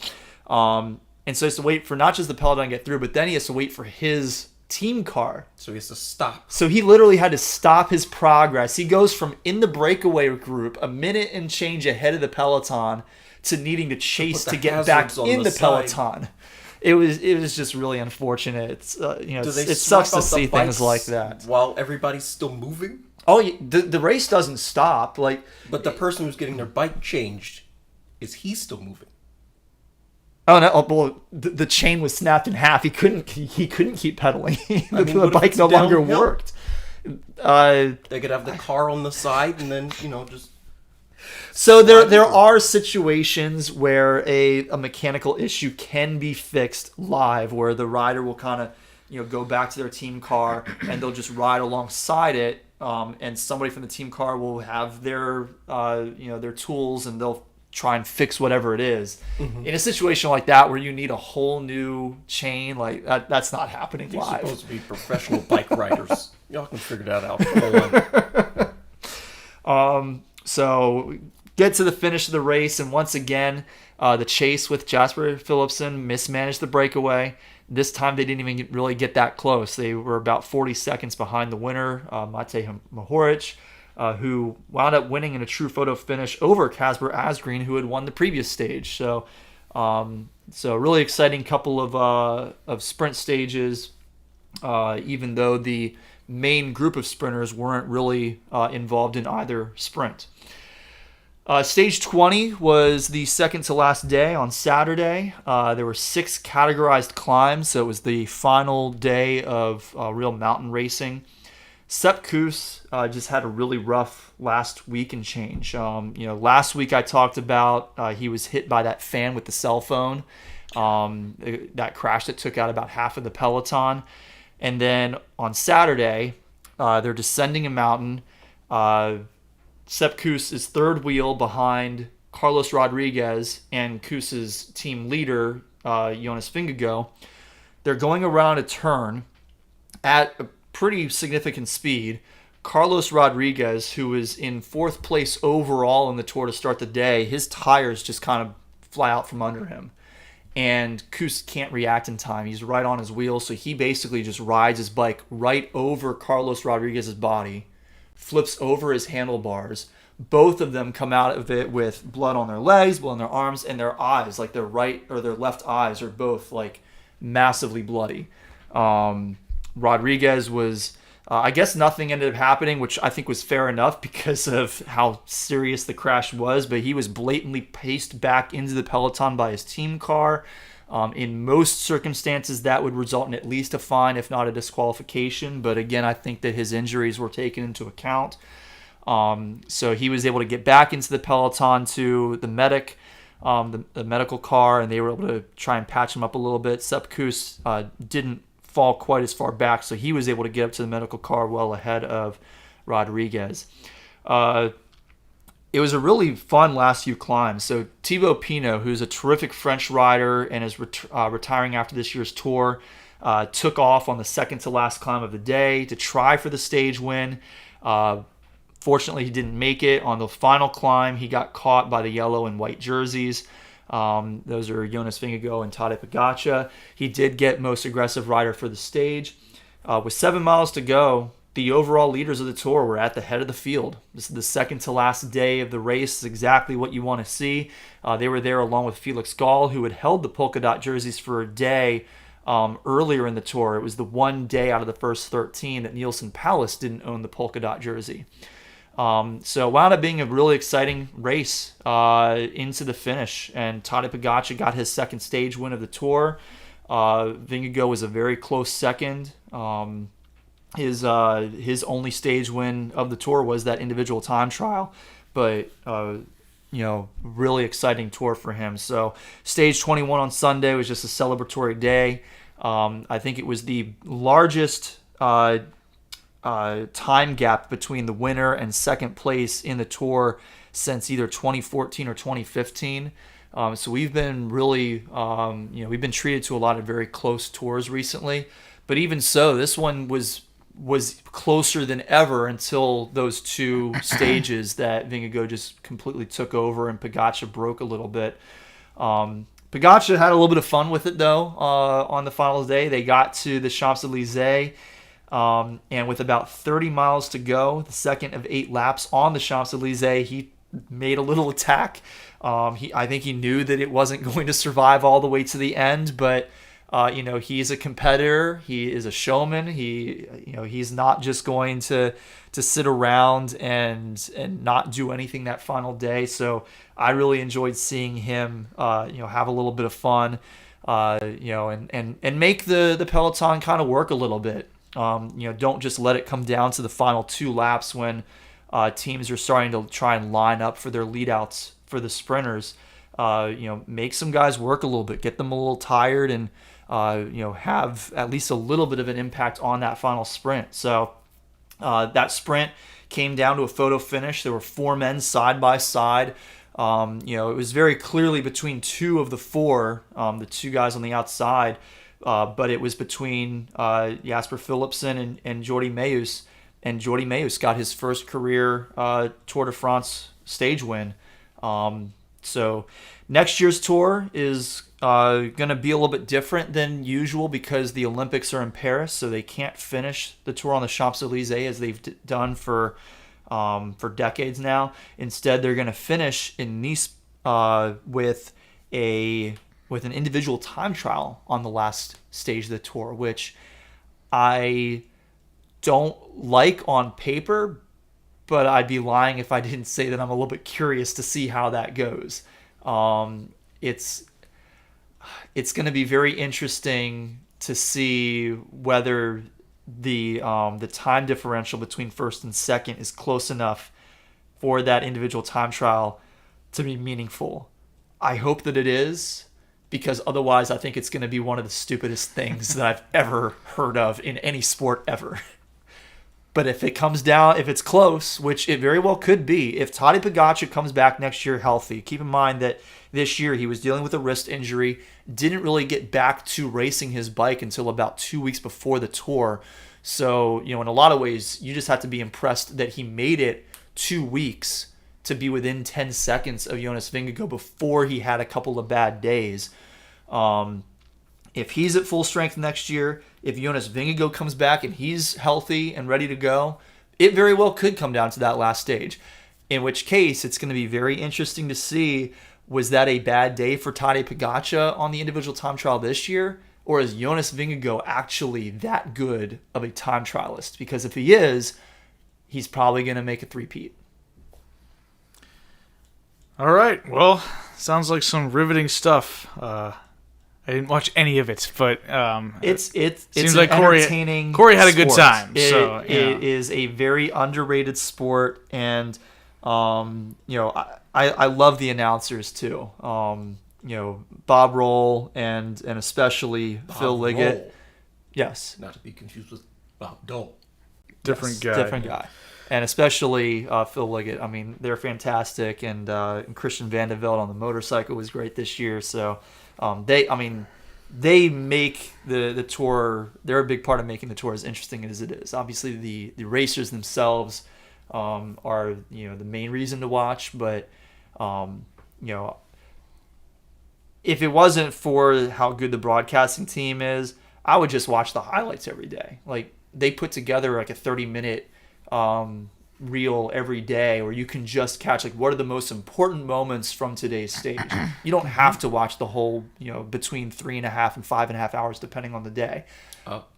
And so he has to wait for not just the Peloton to get through, but then he has to wait for his team car. So he has to stop. So he literally had to stop his progress. He goes from in the breakaway group, a minute and change ahead of the Peloton, to needing to chase to get back in the Peloton. It was just really unfortunate. It's it sucks to see things like that while everybody's still moving. Oh, the race doesn't stop. But the person who's getting their bike changed, is he still moving? Oh no! Well, the chain was snapped in half. He couldn't keep pedaling. The bike no longer worked. They could have the car on the side and then just. So there are situations where a mechanical issue can be fixed live, where the rider will kind of go back to their team car and they'll just ride alongside it. And somebody from the team car will have their their tools, and they'll try and fix whatever it is. Mm-hmm. In a situation like that where you need a whole new chain, like that's not happening live. You're supposed to be professional bike riders. Y'all can figure that out. So get to the finish of the race, and once again, the chase with Jasper Philipsen mismanaged the breakaway. This time they didn't even really get that close. They were about 40 seconds behind the winner, Matej Mohoric, who wound up winning in a true photo finish over Kasper Asgreen, who had won the previous stage. So really exciting couple of sprint stages, even though the main group of sprinters weren't really involved in either sprint. Stage 20 was the second to last day on Saturday. There were 6 categorized climbs, so it was the final day of real mountain racing. Sepp Kuss just had a really rough last week and change. Last week I talked about he was hit by that fan with the cell phone, that crash that took out about half of the Peloton. And then on Saturday, they're descending a mountain. Sepp Kuss is third wheel behind Carlos Rodriguez and Kuss's team leader, Jonas Vingegaard. They're going around a turn at a pretty significant speed. Carlos Rodriguez, who is in 4th place overall in the Tour to start the day, his tires just kind of fly out from under him. And Kuss can't react in time. He's right on his wheel, so he basically just rides his bike right over Carlos Rodriguez's body, flips over his handlebars. Both of them come out of it with blood on their legs, blood on their arms, and their eyes, like their right or their left eyes, are both like massively bloody. Rodriguez was I guess nothing ended up happening, which I think was fair enough because of how serious the crash was, but he was blatantly paced back into the peloton by his team car. In most circumstances, that would result in at least a fine, if not a disqualification. But again, I think that his injuries were taken into account. So he was able to get back into the peloton to the medic, the medical car, and they were able to try and patch him up a little bit. Sepp Kuss didn't fall quite as far back, so he was able to get up to the medical car well ahead of Rodriguez. It was a really fun last few climbs. So Thibaut Pinot, who's a terrific French rider and is retiring after this year's tour, took off on the second to last climb of the day to try for the stage win. Fortunately, he didn't make it. On the final climb, he got caught by the yellow and white jerseys. Those are Jonas Vingegaard and Tadej Pogačar. He did get most aggressive rider for the stage. With 7 miles to go, the overall leaders of the tour were at the head of the field. This is the second to last day of the race. It's exactly what you want to see. They were there along with Felix Gall, who had held the polka dot jerseys for a day earlier in the tour. It was the one day out of the first 13 that Nielsen Palace didn't own the polka dot jersey. So it wound up being a really exciting race into the finish, and Tadej Pogačar got his second stage win of the tour. Vingegaard was a very close second. His only stage win of the tour was that individual time trial, but really exciting tour for him. So stage 21 on Sunday was just a celebratory day. I think it was the largest time gap between the winner and second place in the tour since either 2014 or 2015. So we've been really, we've been treated to a lot of very close tours recently. But even so, this one was closer than ever until those two stages that Vingegaard just completely took over and Pogačar broke a little bit. Pogačar had a little bit of fun with it, though, on the final day. They got to the Champs-Élysées, and with about 30 miles to go, the second of 8 laps on the Champs-Élysées, he made a little attack. I think he knew that it wasn't going to survive all the way to the end, but he's a competitor. He is a showman. He's not just going to sit around and not do anything that final day. So I really enjoyed seeing him, have a little bit of fun, and make the peloton kind of work a little bit. Don't just let it come down to the final 2 laps when teams are starting to try and line up for their leadouts for the sprinters. Make some guys work a little bit, get them a little tired, and have at least a little bit of an impact on that final sprint. So that sprint came down to a photo finish. There were 4 men side by side. It was very clearly between 2 of the 4, the 2 guys on the outside, but it was between Jasper Philipsen and Jordi Meus. And Jordi Meus got his first career Tour de France stage win. So next year's tour is going to be a little bit different than usual because the Olympics are in Paris, so they can't finish the tour on the Champs-Élysées as they've done for decades now. Instead, they're going to finish in Nice with an individual time trial on the last stage of the tour, which I don't like on paper, but I'd be lying if I didn't say that I'm a little bit curious to see how that goes. It's going to be very interesting to see whether the time differential between first and second is close enough for that individual time trial to be meaningful. I hope that it is, because otherwise I think it's going to be one of the stupidest things that I've ever heard of in any sport ever. But if it's close, which it very well could be, if Tadej Pogačar comes back next year healthy, keep in mind that this year he was dealing with a wrist injury, didn't really get back to racing his bike until about 2 weeks before the tour. So, in a lot of ways, you just have to be impressed that he made it 2 weeks to be within 10 seconds of Jonas Vingegaard before he had a couple of bad days. If he's at full strength next year, if Jonas Vingegaard comes back and he's healthy and ready to go, it very well could come down to that last stage. In which case, it's going to be very interesting to see, was that a bad day for Tadej Pogačar on the individual time trial this year? or is Jonas Vingegaard actually that good of a time trialist? Because if he is, he's probably going to make a three-peat. All right. Well, sounds like some riveting stuff. I didn't watch any of it, but it's seems like like Cory had a good sport. time. It is a very underrated sport, and I love the announcers too. Bob Roll and especially Phil Liggett. Roll. Yes, Not to be confused with Bob Dole. Different guy. And especially Phil Liggett. I mean, they're fantastic, and Christian Vandeveld on the motorcycle was great this year. So they make the tour. They're a big part of making the tour as interesting as it is. Obviously, the racers themselves are the main reason to watch, but if it wasn't for how good the broadcasting team is, I would just watch the highlights every day. Like, they put together like a 30-minute reel every day where you can just catch like what are the most important moments from today's stage. You don't have to watch the whole, between 3.5 and 5.5 hours depending on the day.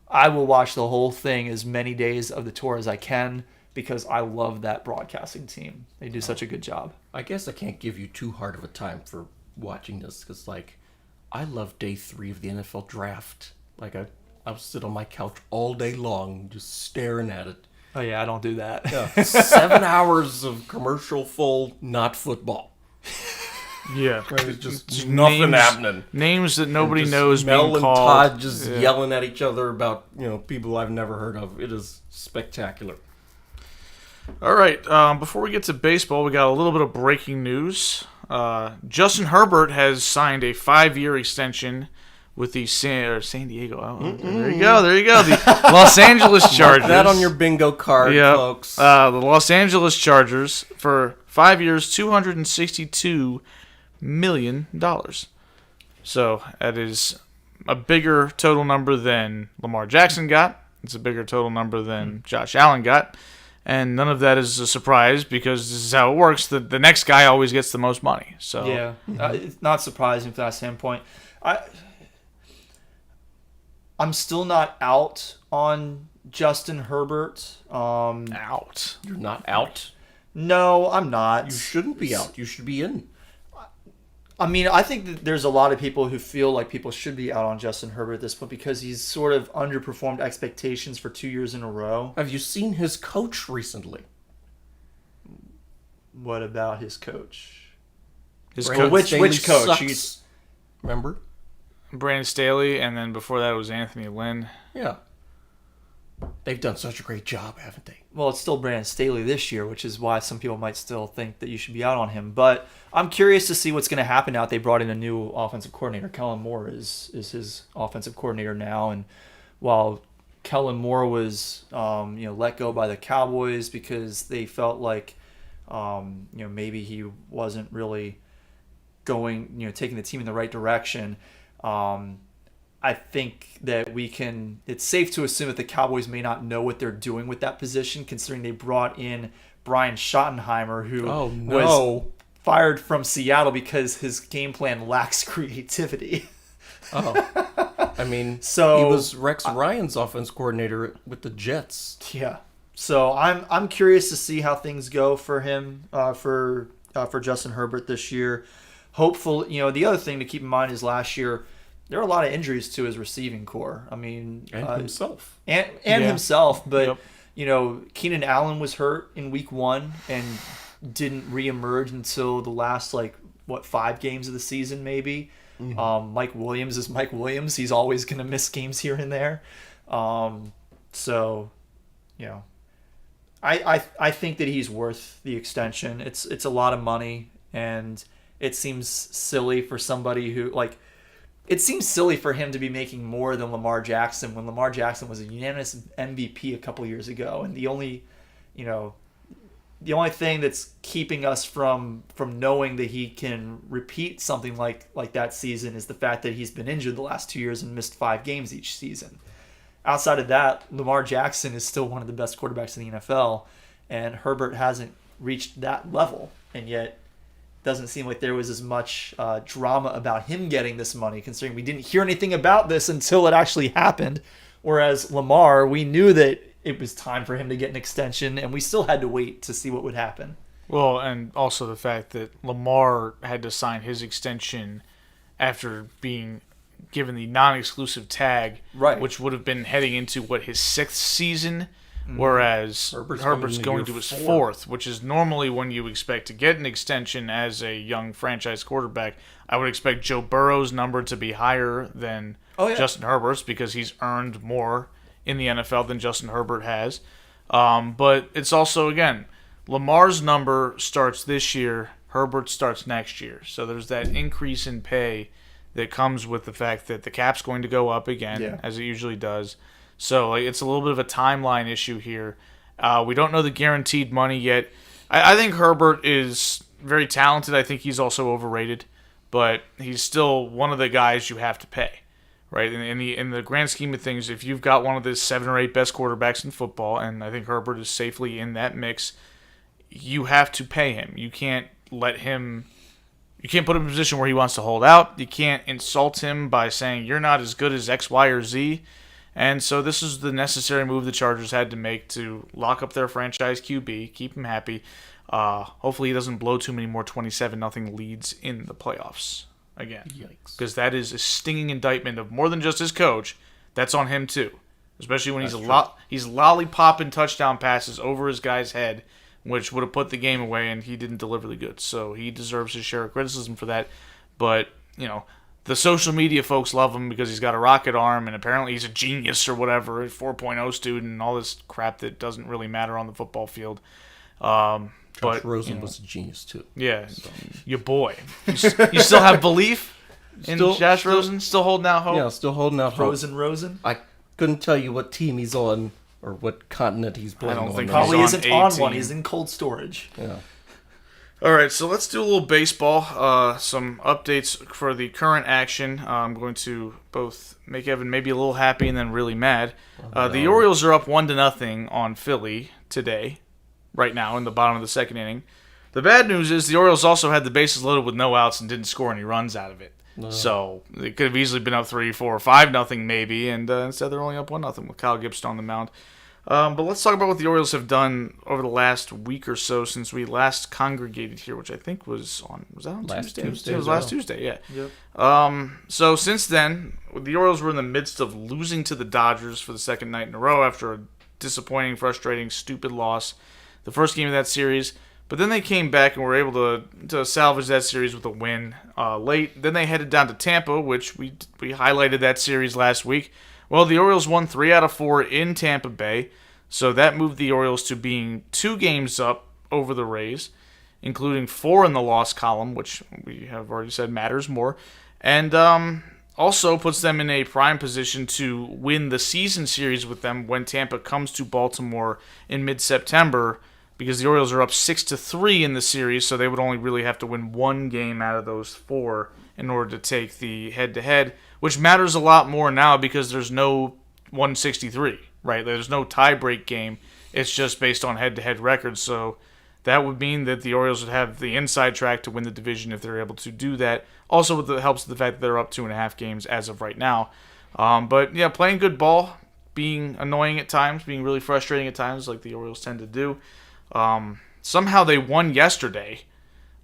I will watch the whole thing as many days of the tour as I can because I love that broadcasting team. They do such a good job. I guess I can't give you too hard of a time for watching this because, I love day 3 of the NFL draft. I'll sit on my couch all day long just staring at it. Oh, yeah, I don't do that. Yeah. 7 hours of commercial-ful, not football. Yeah. There's just nothing happening. Names that nobody Just knows Mel being and called. Todd just yelling at each other about, people I've never heard of. It is spectacular. All right. Before we get to baseball, we got a little bit of breaking news. Justin Herbert has signed a 5-year extension with the San Diego. Oh, there you go. The Los Angeles Chargers. Mark that on your bingo card, folks. The Los Angeles Chargers for 5 years, $262 million. So that is a bigger total number than Lamar Jackson got. It's a bigger total number than Josh Allen got. And none of that is a surprise because this is how it works. The next guy always gets the most money. So yeah, it's not surprising from that standpoint. I'm still not out on Justin Herbert. out. You're not out? No, I'm not. You shouldn't be out. You should be in. I mean, I think that there's a lot of people who feel like people should be out on Justin Herbert at this point because he's sort of underperformed expectations for 2 years in a row. Have you seen his coach recently? What about his coach? His Brandon coach, which Staley coach? sucks. Remember? Brandon Staley, and then before that it was Anthony Lynn. Yeah. They've done such a great job, haven't they? Well, it's still Brandon Staley this year, which is why some people might still think that you should be out on him. But I'm curious to see what's going to happen now that they brought in a new offensive coordinator. Kellen Moore is his offensive coordinator now. And while Kellen Moore was let go by the Cowboys because they felt like maybe he wasn't really going, taking the team in the right direction, I think that it's safe to assume that the Cowboys may not know what they're doing with that position, considering they brought in Brian Schottenheimer, who was fired from Seattle because his game plan lacks creativity. I mean, he was Rex Ryan's offense coordinator with the Jets. Yeah. So I'm curious to see how things go for him, for Justin Herbert this year. Hopefully, the other thing to keep in mind is last year, there are a lot of injuries to his receiving core. I mean, and himself. And himself. But, Keenan Allen was hurt in week 1 and didn't reemerge until the last, 5 games of the season, maybe. Mm-hmm. Mike Williams is Mike Williams. He's always going to miss games here and there. I think that he's worth the extension. It's a lot of money, and it seems silly for somebody who, it seems silly for him to be making more than Lamar Jackson when Lamar Jackson was a unanimous MVP a couple years ago. And the only thing that's keeping us from knowing that he can repeat something like that season is the fact that he's been injured the last 2 years and missed 5 games each season. Outside of that, Lamar Jackson is still one of the best quarterbacks in the NFL, and Herbert hasn't reached that level. And yet, doesn't seem like there was as much drama about him getting this money, considering we didn't hear anything about this until it actually happened. Whereas Lamar, we knew that it was time for him to get an extension, and we still had to wait to see what would happen. Well, and also the fact that Lamar had to sign his extension after being given the non-exclusive tag, Right. which would have been heading into, his 6th season, whereas Herbert's going to his 4th, which is normally when you expect to get an extension as a young franchise quarterback. I would expect Joe Burrow's number to be higher than Justin Herbert's because he's earned more in the NFL than Justin Herbert has. But it's also, again, Lamar's number starts this year, Herbert starts next year. So there's that increase in pay that comes with the fact that the cap's going to go up again, as it usually does. So it's a little bit of a timeline issue here. We don't know the guaranteed money yet. I think Herbert is very talented. I think he's also overrated, but he's still one of the guys you have to pay, right? In the grand scheme of things, if you've got one of the 7 or 8 best quarterbacks in football, and I think Herbert is safely in that mix, you have to pay him. You can't put him in a position where he wants to hold out. You can't insult him by saying you're not as good as X, Y, or Z. And so this is the necessary move the Chargers had to make to lock up their franchise QB, keep him happy. Hopefully he doesn't blow too many more 27-0 leads in the playoffs again. Yikes. Because that is a stinging indictment of more than just his coach. That's on him too. Especially when he's lollipopping touchdown passes over his guy's head, which would have put the game away, and he didn't deliver the goods. So he deserves his share of criticism for that. But, the social media folks love him because he's got a rocket arm, and apparently he's a genius or whatever, a 4.0 student, and all this crap that doesn't really matter on the football field. Josh Rosen was a genius, too. Yeah, your boy. You still have belief in Josh Rosen? Still holding out hope? Yeah, still holding out hope. Rosen? I couldn't tell you what team he's on or what continent he's playing on. I don't think Probably he's isn't on on 18. one. He's in cold storage. Yeah. All right, so let's do a little baseball. Some updates for the current action. I'm going to both make Evan maybe a little happy and then really mad. The Orioles are up 1-0 on Philly today, right now, in the bottom of the 2nd inning. The bad news is the Orioles also had the bases loaded with no outs and didn't score any runs out of it. So they could have easily been up 3, 4, 5-0 maybe, and instead they're only up 1-0 with Kyle Gibson on the mound. But let's talk about what the Orioles have done over the last week or so since we last congregated here, which I think was that on Tuesday? It was last Tuesday, yeah. Yep. So since then, the Orioles were in the midst of losing to the Dodgers for the 2nd night in a row after a disappointing, frustrating, stupid loss the first game of that series. But then they came back and were able to salvage that series with a win late. Then they headed down to Tampa, which we highlighted that series last week. Well, the Orioles won 3 out of 4 in Tampa Bay, so that moved the Orioles to being 2 games up over the Rays, including 4 in the loss column, which we have already said matters more, and also puts them in a prime position to win the season series with them when Tampa comes to Baltimore in mid-September, because the Orioles are up 6-3 in the series, so they would only really have to win 1 game out of those 4 in order to take the head-to-head, which matters a lot more now because there's no 163, right? There's no tie-break game. It's just based on head-to-head records, so that would mean that the Orioles would have the inside track to win the division if they're able to do that. Also, with the helps of the fact that they're up 2.5 games as of right now. But, yeah, playing good ball, being annoying at times, being really frustrating at times like the Orioles tend to do. Somehow they won yesterday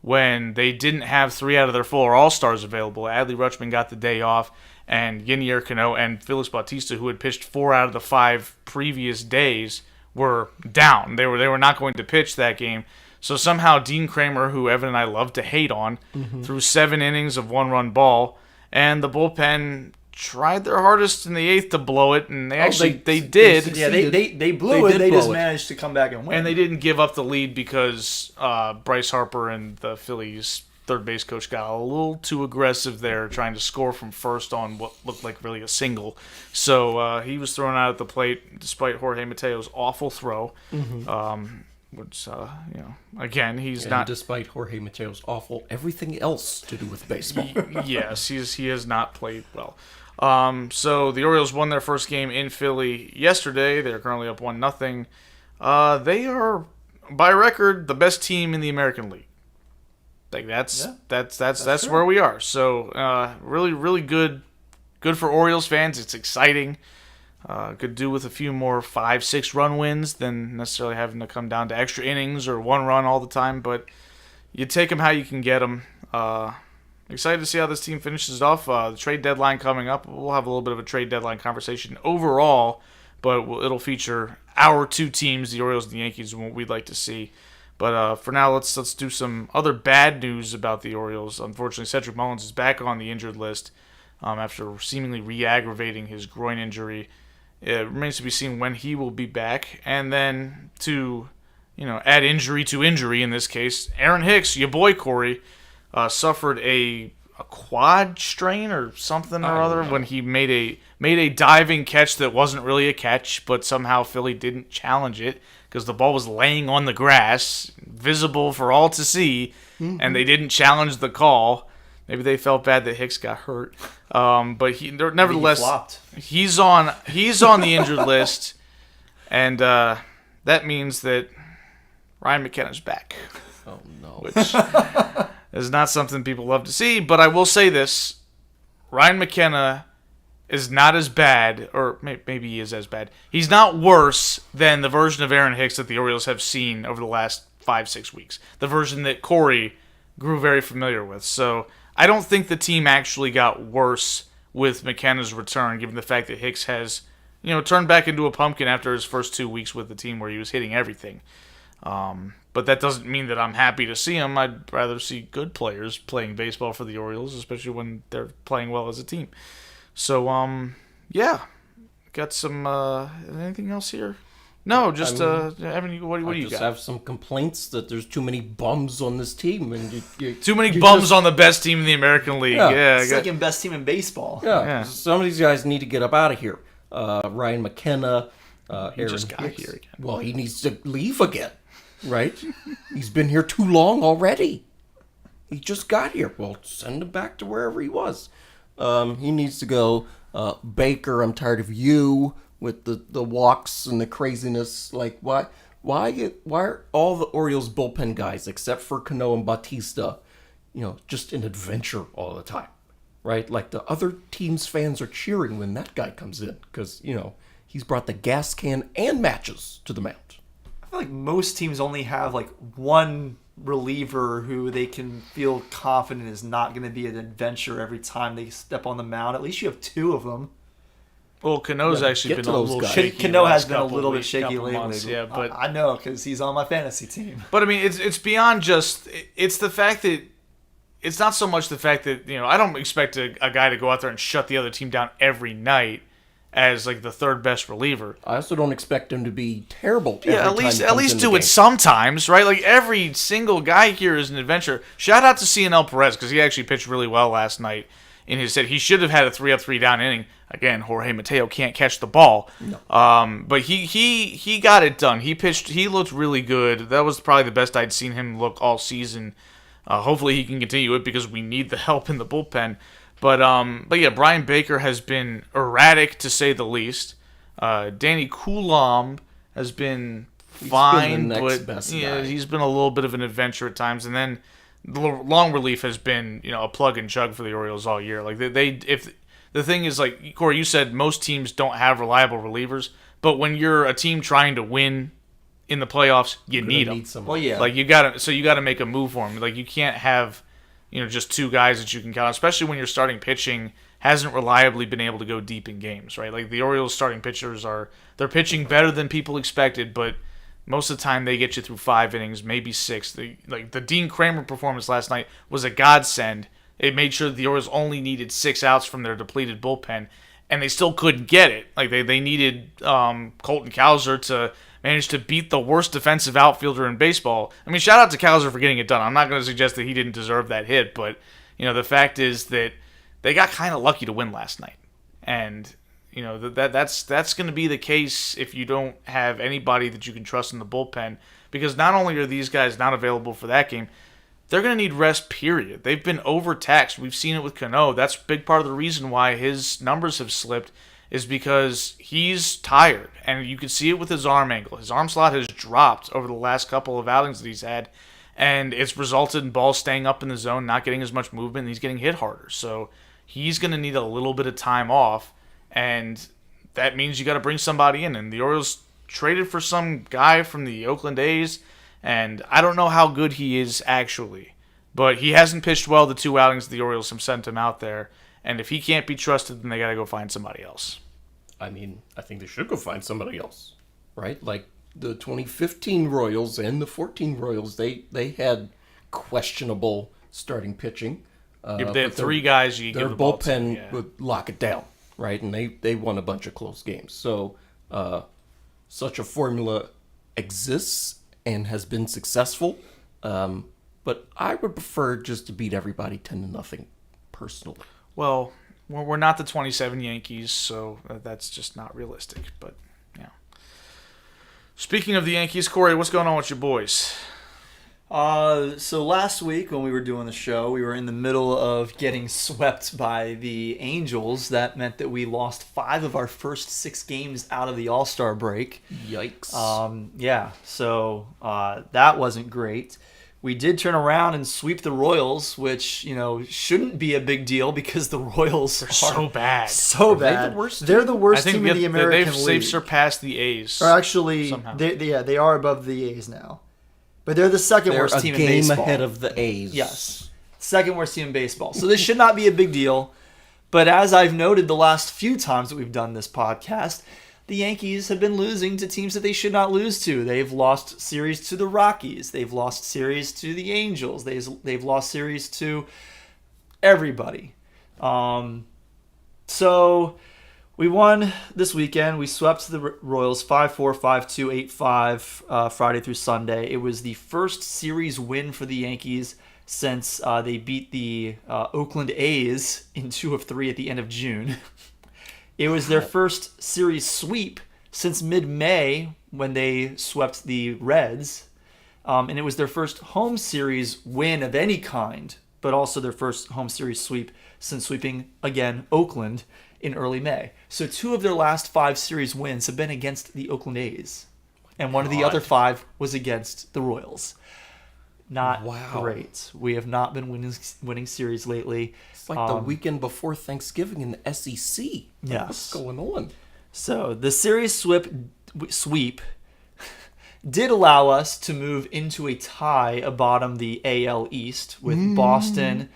when they didn't have 3 out of their 4 All-Stars available. Adley Rutschman got the day off, and Yenier Cano and Felix Bautista, who had pitched 4 out of the 5 previous days, were down. They were not going to pitch that game. So somehow Dean Kramer, who Evan and I love to hate on, threw 7 innings of 1-run ball, and the bullpen tried their hardest in the 8th to blow it, and they did. Yeah, they blew it. They just managed to come back and win. And they didn't give up the lead because Bryce Harper and the Phillies' third base coach got a little too aggressive there, trying to score from first on what looked like really a single. So he was thrown out at the plate despite Jorge Mateo's awful throw. Which, again, he's not... Despite Jorge Mateo's awful everything else to do with baseball. Yes, he has not played well. So the Orioles won their first game in Philly yesterday. They're currently up 1-0. They are, by record, the best team in the American League. Like that's where we are. So really, really good for Orioles fans. It's exciting. Could do with a few more 5-6 run wins than necessarily having to come down to extra innings or 1 run all the time. But you take them how you can get them. Excited to see how this team finishes off. The trade deadline coming up. We'll have a little bit of a trade deadline conversation overall, but it'll feature our 2 teams, the Orioles and the Yankees, and what we'd like to see. But for now, let's do some other bad news about the Orioles. Unfortunately, Cedric Mullins is back on the injured list after seemingly re-aggravating his groin injury. It remains to be seen when he will be back. And then to add injury to injury in this case, Aaron Hicks, your boy Cory, suffered a quad strain or something or other when he made a diving catch that wasn't really a catch, but somehow Philly didn't challenge it because the ball was laying on the grass, visible for all to see, and they didn't challenge the call. Maybe they felt bad that Hicks got hurt, but nevertheless, he's on the injured list, and that means that Ryan McKenna's back. Oh no! Which is not something people love to see. But I will say this: Ryan McKenna is not as bad, or maybe he is as bad. He's not worse than the version of Aaron Hicks that the Orioles have seen over the last 5-6 weeks. The version that Cory grew very familiar with. So I don't think the team actually got worse with McKenna's return, given the fact that Hicks has, turned back into a pumpkin after his first 2 weeks with the team where he was hitting everything. But that doesn't mean that I'm happy to see him. I'd rather see good players playing baseball for the Orioles, especially when they're playing well as a team. So, got some, anything else here? No, just, what do you got? I just have some complaints that there's too many bums on this team. And too many bums on the best team in the American League. Yeah, second best team in baseball. Yeah. Some of these guys need to get up out of here. Ryan McKenna, Aaron just got Hicks. here again. Well, he needs to leave again, right? He's been here too long already. He just got here. Well, send him back to wherever he was. He needs to go. Baker, I'm tired of you with the walks and the craziness. Like, why are all the Orioles bullpen guys, except for Cano and Bautista, just an adventure all the time, right? Like the other team's fans are cheering when that guy comes in because, he's brought the gas can and matches to the mound. I feel like most teams only have like one reliever who they can feel confident is not going to be an adventure every time they step on the mound. At least you have 2 of them. Well, Cano's actually been a little shaky. Cano has been a little bit shaky lately. Months, yeah, but I know because he's on my fantasy team. But I mean, it's beyond just. It's the fact that it's not so much the fact that I don't expect a guy to go out there and shut the other team down every night as like the third best reliever. I also don't expect him to be terrible. Yeah, at least do it sometimes, right? Like every single guy here is an adventure. Shout out to CNL Perez because he actually pitched really well last night in his set. He should have had a 3-up, 3-down inning. Again, Jorge Mateo can't catch the ball. No. But he got it done. He pitched. He looked really good. That was probably the best I'd seen him look all season. Hopefully he can continue it because we need the help in the bullpen. But yeah, Brian Baker has been erratic to say the least. Danny Coulomb has been fine, he's been a little bit of an adventure at times. And then the long relief has been a plug and chug for the Orioles all year. Like if the thing is, like Cory, you said most teams don't have reliable relievers, but when you're a team trying to win in the playoffs, you need them. Well, yeah, like you gotta make a move for them. Like you can't have just 2 guys that you can count, especially when your starting pitching hasn't reliably been able to go deep in games, right? Like the Orioles starting pitchers they're pitching better than people expected, but most of the time they get you through 5 innings, maybe 6. The Dean Kramer performance last night was a godsend. It made sure the Orioles only needed 6 outs from their depleted bullpen, and they still couldn't get it. Like they needed Colton Cowser to managed to beat the worst defensive outfielder in baseball. I mean, shout out to Cowser for getting it done. I'm not going to suggest that he didn't deserve that hit, but the fact is that they got kind of lucky to win last night, and that's going to be the case if you don't have anybody that you can trust in the bullpen, because not only are these guys not available for that game, they're going to need rest, period. They've been overtaxed. We've seen it with Cano. That's a big part of the reason why his numbers have slipped, is because he's tired, and you can see it with his arm angle. His arm slot has dropped over the last couple of outings that he's had, And it's resulted in balls staying up in the zone, not getting as much movement, and he's getting hit harder. So he's going to need a little bit of time off, and that means you got to bring somebody in. And the Orioles traded for some guy from the Oakland A's, and I don't know how good he is actually. But he hasn't pitched well the 2 outings the Orioles have sent him out there. And if he can't be trusted, then they got to go find somebody else. I mean, I think they should go find somebody else, right? Like the 2015 Royals and the 14 Royals, they had questionable starting pitching. They had 3 guys you their give the ball to, bullpen would lock it down, right? And they won a bunch of close games. So such a formula exists and has been successful. But I would prefer just to beat everybody 10-0 personally. Well, we're not the 27 Yankees, so that's just not realistic. But, yeah. Speaking of the Yankees, Cory, what's going on with your boys? So last week when we were doing the show, we were in the middle of getting swept by the Angels. That meant that we lost 5 of our first 6 games out of the All-Star break. Yikes. So that wasn't great. We did turn around and sweep the Royals, which, shouldn't be a big deal because the Royals are so bad. So bad. They the worst They're the worst I think team in the American League. They've surpassed the A's. Or actually, somehow. they are above the A's now. But they're the second worst team in baseball. They're a game ahead of the A's. Yes. Second worst team in baseball. So this should not be a big deal. But as I've noted the last few times that we've done this podcast, the Yankees have been losing to teams that they should not lose to. They've lost series to the Rockies. They've lost series to the Angels. They've lost series to everybody. So we won this weekend. We swept the Royals 5-4, 5-2, 8-5 Friday through Sunday. It was the first series win for the Yankees since they beat the Oakland A's in 2 of 3 at the end of June. It was their first series sweep since mid-May when they swept the Reds. And it was their first home series win of any kind, but also their first home series sweep since sweeping, again, Oakland in early May. So 2 of their last 5 series wins have been against the Oakland A's. And one of the other 5 was against the Royals. Not great. We have not been winning series lately. It's like the weekend before Thanksgiving in the SEC. Yes. What's going on? So the series sweep did allow us to move into a tie above the AL East with Boston.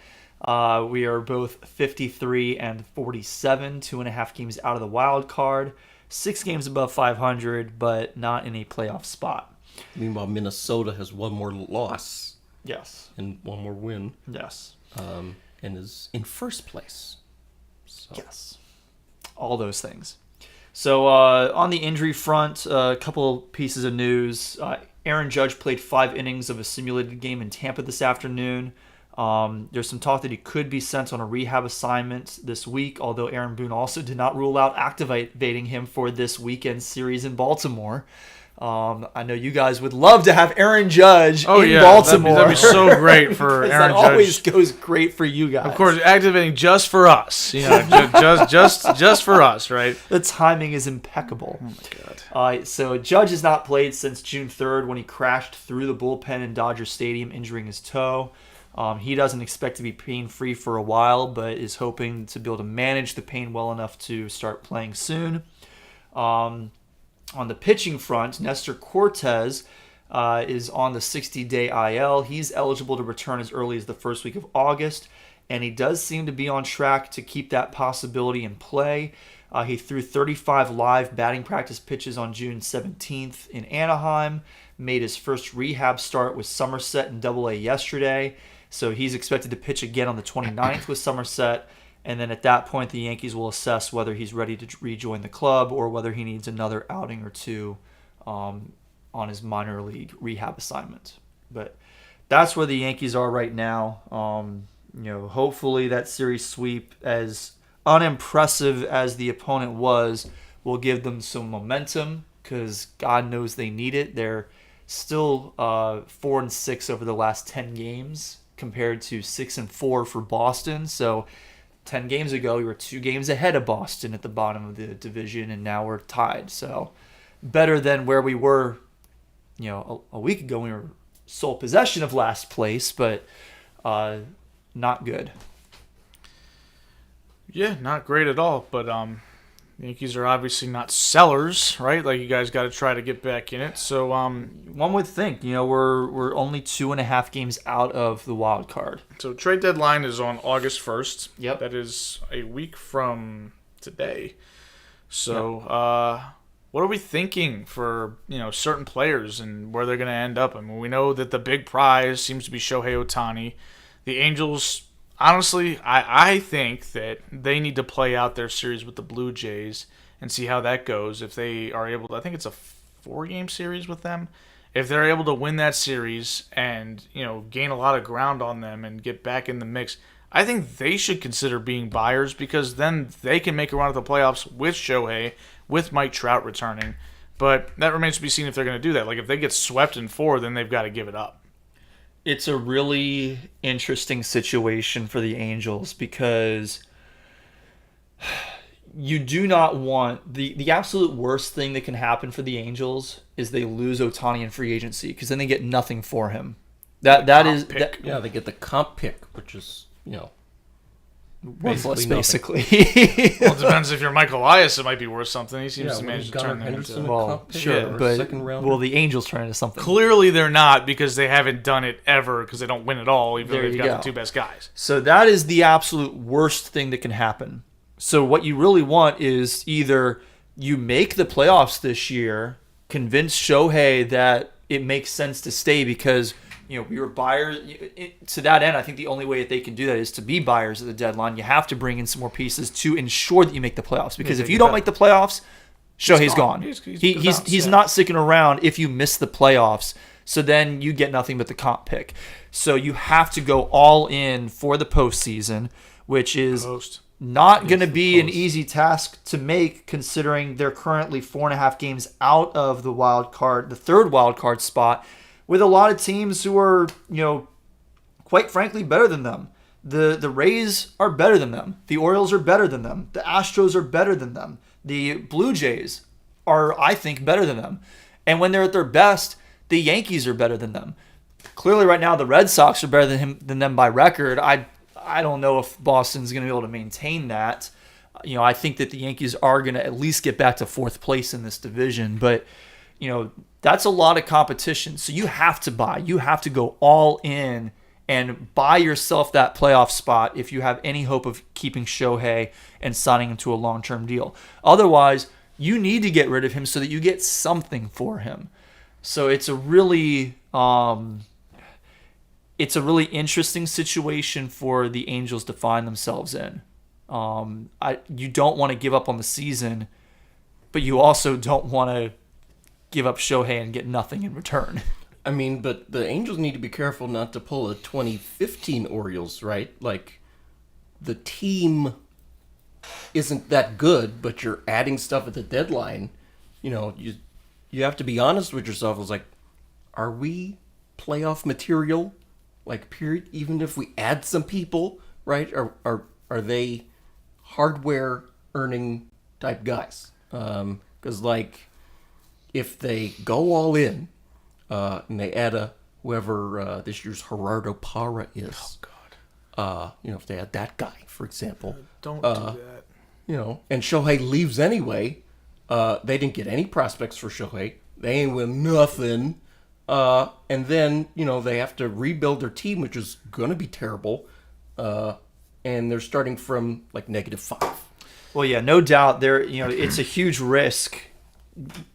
We are both 53 and 47, 2.5 games out of the wild card, 6 games above 500, but not in a playoff spot. Meanwhile, Minnesota has 1 more loss. Yes. And 1 more win. Yes. And is in first place. So. Yes. All those things. So on the injury front, a couple pieces of news. Aaron Judge played 5 innings of a simulated game in Tampa this afternoon. There's some talk that he could be sent on a rehab assignment this week, although Aaron Boone also did not rule out activating him for this weekend series in Baltimore. I know you guys would love to have Aaron Judge in Baltimore. That'd be so great for Aaron Judge. That always goes great for you guys. Of course, activating just for us. Just for us, right? The timing is impeccable. Oh my God. So Judge has not played since June 3rd when he crashed through the bullpen in Dodger Stadium, injuring his toe. He doesn't expect to be pain-free for a while, but is hoping to be able to manage the pain well enough to start playing soon. On the pitching front, Nestor Cortez is on the 60-day IL. He's eligible to return as early as the first week of August, and he does seem to be on track to keep that possibility in play. He threw 35 live batting practice pitches on June 17th in Anaheim, made his first rehab start with Somerset in AA yesterday, so he's expected to pitch again on the 29th with Somerset. And then at that point, the Yankees will assess whether he's ready to rejoin the club or whether he needs another outing or 2 on his minor league rehab assignment. But that's where the Yankees are right now. Hopefully that series sweep, as unimpressive as the opponent was, will give them some momentum because God knows they need it. They're still 4-6 over the last 10 games compared to 6-4 for Boston. So 10 games ago, we were 2 games ahead of Boston at the bottom of the division, and now we're tied. So better than where we were, a week ago. We were sole possession of last place, but not good. Yeah, not great at all. But the Yankees are obviously not sellers, right? Like, you guys got to try to get back in it. So one would think, we're only 2.5 games out of the wild card. So trade deadline is on August 1st. Yep. That is a week from today. So what are we thinking for certain players and where they're going to end up? I mean, we know that the big prize seems to be Shohei Ohtani. The Angels, honestly, I think that they need to play out their series with the Blue Jays and see how that goes. If they are able to, I think it's a 4-game series with them. If they're able to win that series and gain a lot of ground on them and get back in the mix, I think they should consider being buyers, because then they can make a run at the playoffs with Shohei, with Mike Trout returning. But that remains to be seen if they're going to do that. Like, if they get swept in 4, then they've got to give it up. It's a really interesting situation for the Angels, because you do not want the absolute worst thing that can happen for the Angels is they lose Ohtani in free agency, because then they get nothing for him. That is pick. Yeah, they get the comp pick, which is worthless, basically basically. Well, it depends. If you're Mike Elias, it might be worth something. He seems to when manage to Gunnar turn them Henderson into... a Well, comp pick sure, or a but second rounder? will the Angels turn into something? Clearly they're not, because they haven't done it ever, because they don't win at all, even though There they've you got go. the 2 best guys. So that is the absolute worst thing that can happen. So what you really want is either you make the playoffs this year, convince Shohei that it makes sense to stay, because we were buyers. To that end, I think the only way that they can do that is to be buyers at the deadline. You have to bring in some more pieces to ensure that you make the playoffs, because if you don't make the playoffs, Shohei's gone. He's not sticking around if you miss the playoffs. So then you get nothing but the comp pick. So you have to go all in for the postseason, which is not going to be an easy task to make, considering they're currently 4.5 games out of the wild card, the third wild card spot, with a lot of teams who are, quite frankly, better than them. The Rays are better than them. The Orioles are better than them. The Astros are better than them. The Blue Jays are, I think, better than them. And when they're at their best, the Yankees are better than them. Clearly, right now, the Red Sox are better than them by record. I don't know if Boston's going to be able to maintain that. I think that the Yankees are going to at least get back to 4th place in this division. But, that's a lot of competition. So you have to buy. You have to go all in and buy yourself that playoff spot if you have any hope of keeping Shohei and signing him to a long-term deal. Otherwise, you need to get rid of him so that you get something for him. So it's a really interesting situation for the Angels to find themselves in. You don't want to give up on the season, but you also don't want to give up Shohei and get nothing in return. I mean, but the Angels need to be careful not to pull a 2015 Orioles, right? Like, the team isn't that good, but you're adding stuff at the deadline. You have to be honest with yourself. It's like, are we playoff material? Like, period. Even if we add some people, right? Are they hardware earning type guys? Because if they go all in and they add whoever this year's Gerardo Parra is, if they add that guy, for example, Don't do that. and Shohei leaves anyway. They didn't get any prospects for Shohei. They ain't win nothing. And then, they have to rebuild their team, which is going to be terrible. And they're starting from -5. Well, yeah, no doubt. It's a huge risk.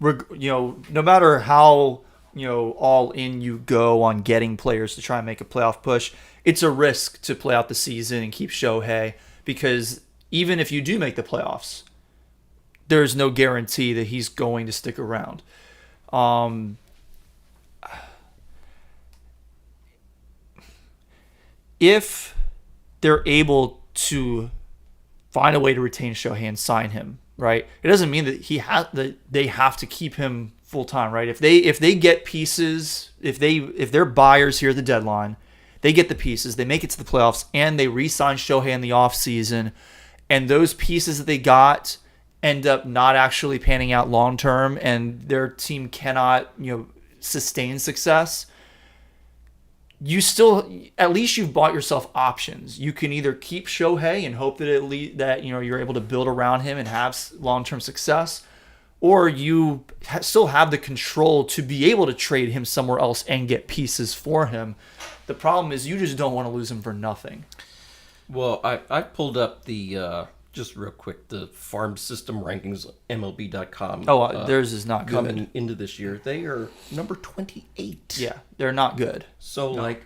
No matter how all in you go on getting players to try and make a playoff push, it's a risk to play out the season and keep Shohei, because even if you do make the playoffs, there's no guarantee that he's going to stick around. If they're able to find a way to retain Shohei and sign him, right? It doesn't mean that they have to keep him full time, right? If they get pieces, if they're buyers here at the deadline, they get the pieces, they make it to the playoffs, and they re-sign Shohei in the offseason, and those pieces that they got end up not actually panning out long term, and their team cannot sustain success, you still, at least you've bought yourself options. You can either keep Shohei and hope that you're able to build around him and have long-term success, or you still have the control to be able to trade him somewhere else and get pieces for him. The problem is you just don't want to lose him for nothing. Well, I pulled up the just real quick the farm system rankings, MLB.com. Theirs is not good. Coming into this year, they are number 28. Yeah, they're not good. So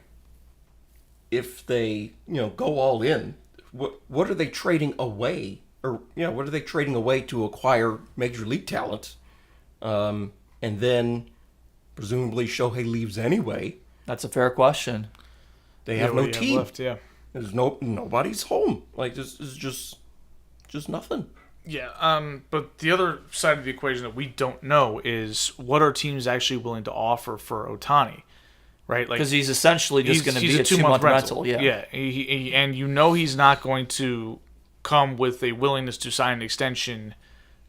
if they go all in, what are they trading away? Or what are they trading away to acquire major league talent? And then presumably Shohei leaves anyway. That's a fair question. They have no team. Left, yeah. There's nobody's home. This is just nothing. Yeah. But the other side of the equation that we don't know is what are teams actually willing to offer for Ohtani, right? Because he's essentially just going to be a 2-month rental. Yeah. Yeah. And he's not going to come with a willingness to sign an extension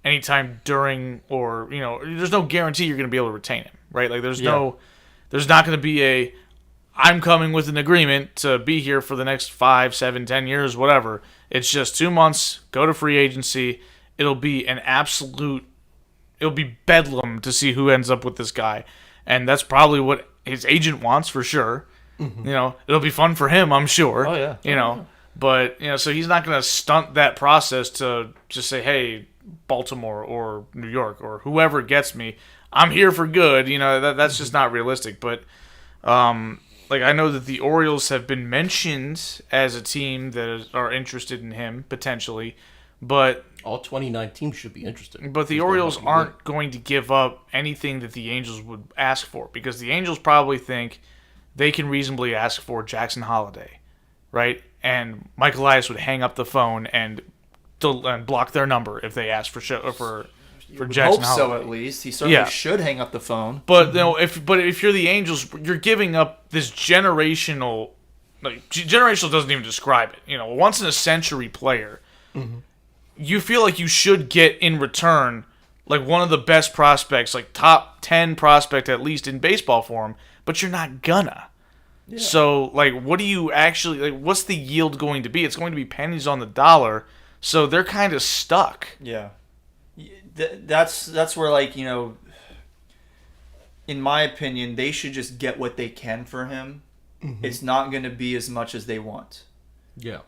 anytime during, or there's no guarantee you're going to be able to retain him, right? There's not going to be I'm coming with an agreement to be here for the next 5, 7, 10 years, whatever. It's just 2 months, go to free agency. It'll be bedlam to see who ends up with this guy. And that's probably what his agent wants for sure. Mm-hmm. It'll be fun for him, I'm sure. Oh, yeah. But, so he's not going to stunt that process to just say, hey, Baltimore or New York or whoever gets me, I'm here for good. That's just not realistic. But, I know that the Orioles have been mentioned as a team that are interested in him, potentially. But all 29 teams should be interested. But the Orioles aren't going to give up anything that the Angels would ask for, because the Angels probably think they can reasonably ask for Jackson Holiday, right? And Mike Elias would hang up the phone and block their number if they asked for Jackson Holiday. So at least he certainly should hang up the phone. But if you're the Angels, you're giving up this generational. Generational doesn't even describe it. A once in a century player. Mm-hmm. You feel like you should get in return one of the best prospects, top 10 prospect at least in baseball form, but you're not gonna. Yeah. So what do you actually what's the yield going to be? It's going to be pennies on the dollar. So they're kind of stuck. Yeah. That's where in my opinion, they should just get what they can for him. Mm-hmm. It's not going to be as much as they want. Yeah.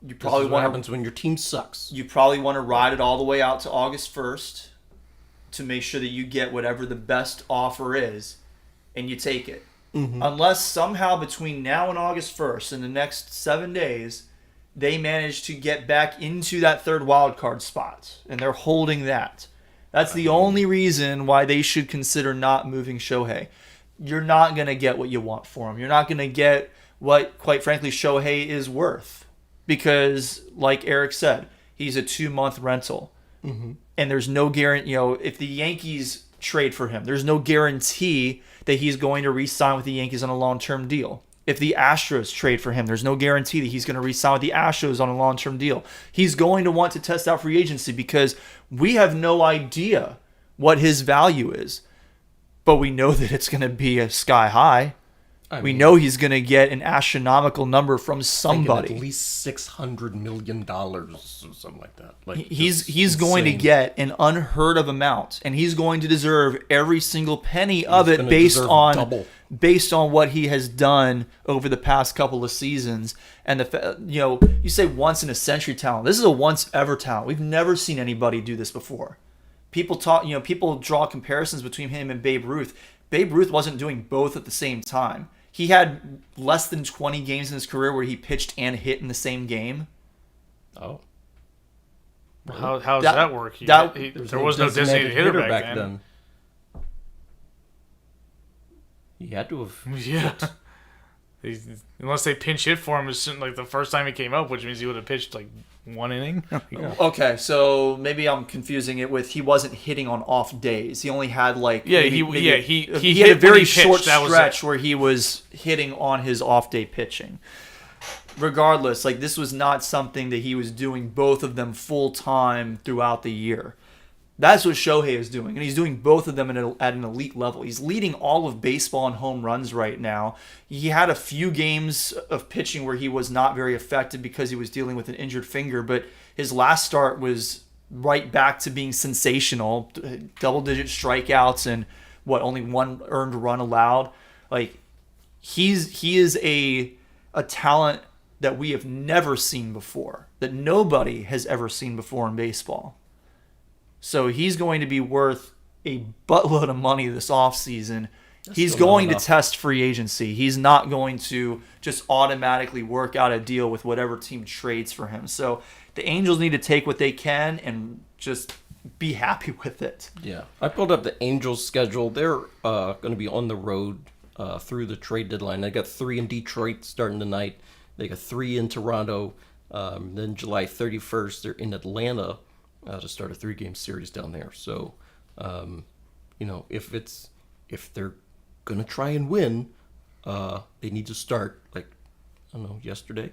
You probably what happens when your team sucks. You probably want to ride it all the way out to August 1st to make sure that you get whatever the best offer is, and you take it. Mm-hmm. Unless somehow between now and August 1st, in the next 7 days, they manage to get back into that third wild card spot, and they're holding that. That's the only reason why they should consider not moving Shohei. You're not going to get what you want for him. You're not going to get what, quite frankly, Shohei is worth. Because, like Eric said, he's a 2-month rental. Mm-hmm. And there's no guarantee, if the Yankees trade for him, there's no guarantee that he's going to re-sign with the Yankees on a long-term deal. If the Astros trade for him, there's no guarantee that he's going to re-sign with the Astros on a long-term deal. He's going to want to test out free agency because we have no idea what his value is. But we know that it's going to be a sky high. We know he's going to get an astronomical number from somebody. At least $600 million or something like that. He's going to get an unheard of amount, and he's going to deserve every single penny of it based on what he has done over the past couple of seasons. And you say once in a century talent. This is a once ever talent. We've never seen anybody do this before. People draw comparisons between him and Babe Ruth. Babe Ruth wasn't doing both at the same time. He had less than 20 games in his career where he pitched and hit in the same game. Oh. How does that work? There was no designated hitter back then. He had to have. Yeah. Unless they pinch hit for him the first time he came up, which means he would have pitched 1 inning. Okay, so maybe I'm confusing it with he wasn't hitting on off days. He only had he had a very short stretch where he was hitting on his off day pitching. Regardless, this was not something that he was doing both of them full time throughout the year. That's what Shohei is doing, and he's doing both of them at an elite level. He's leading all of baseball in home runs right now. He had a few games of pitching where he was not very effective because he was dealing with an injured finger, but his last start was right back to being sensational. Double-digit strikeouts and only one earned run allowed. Like he is a talent that we have never seen before, that nobody has ever seen before in baseball. So he's going to be worth a buttload of money this offseason. He's going to test free agency. He's not going to just automatically work out a deal with whatever team trades for him. So the Angels need to take what they can and just be happy with it. Yeah. I pulled up the Angels' schedule. They're going to be on the road through the trade deadline. They got 3 in Detroit starting tonight. They got 3 in Toronto. Then July 31st, they're in Atlanta to start a 3-game series down there. So, if they're going to try and win, they need to start, yesterday.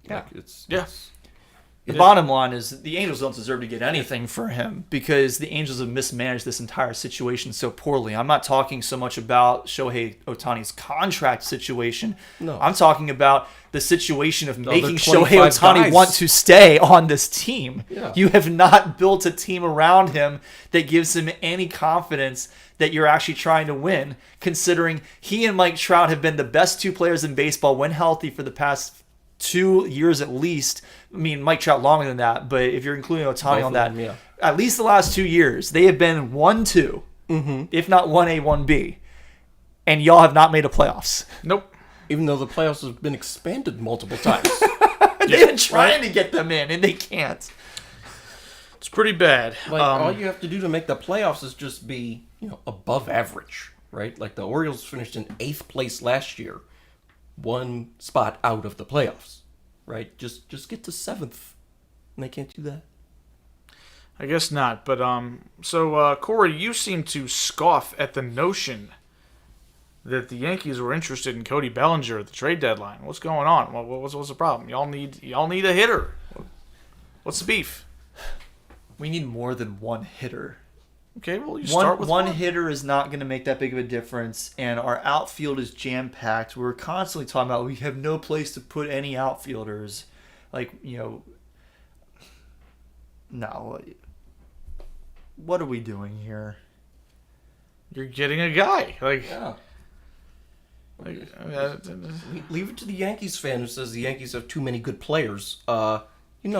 Yeah. The bottom line is the Angels don't deserve to get anything for him because the Angels have mismanaged this entire situation so poorly. I'm not talking so much about Shohei Ohtani's contract situation. No. I'm talking about the situation of making other Shohei 25 Ohtani guys. want to stay on this team. Yeah. You have not built a team around him that gives him any confidence that you're actually trying to win, considering he and Mike Trout have been the best 2 players in baseball when healthy for the past 2 years at least. I mean, Mike Trout longer than that, but if you're including Ohtani on that, at least the last 2 years, they have been 1-2, if not 1A, 1B, and y'all have not made a playoffs. Nope. Even though the playoffs have been expanded multiple times. They've been trying to get them in, and they can't. It's pretty bad. All you have to do to make the playoffs is just be, above average, right? Like the Orioles finished in 8th place last year, 1 spot out of the playoffs, right? Just get to 7th, and they can't do that. I guess not. But so Cory, you seem to scoff at the notion that the Yankees were interested in Cody Bellinger at the trade deadline. What's going on? What's the problem? Y'all need a hitter. What's the beef? We need more than one hitter. Okay, well, you start with one hitter is not going to make that big of a difference, and our outfield is jam-packed. We're constantly talking about we have no place to put any outfielders. No. What are we doing here? You're getting a guy. Yeah. Leave it to the Yankees fan who says the Yankees have too many good players.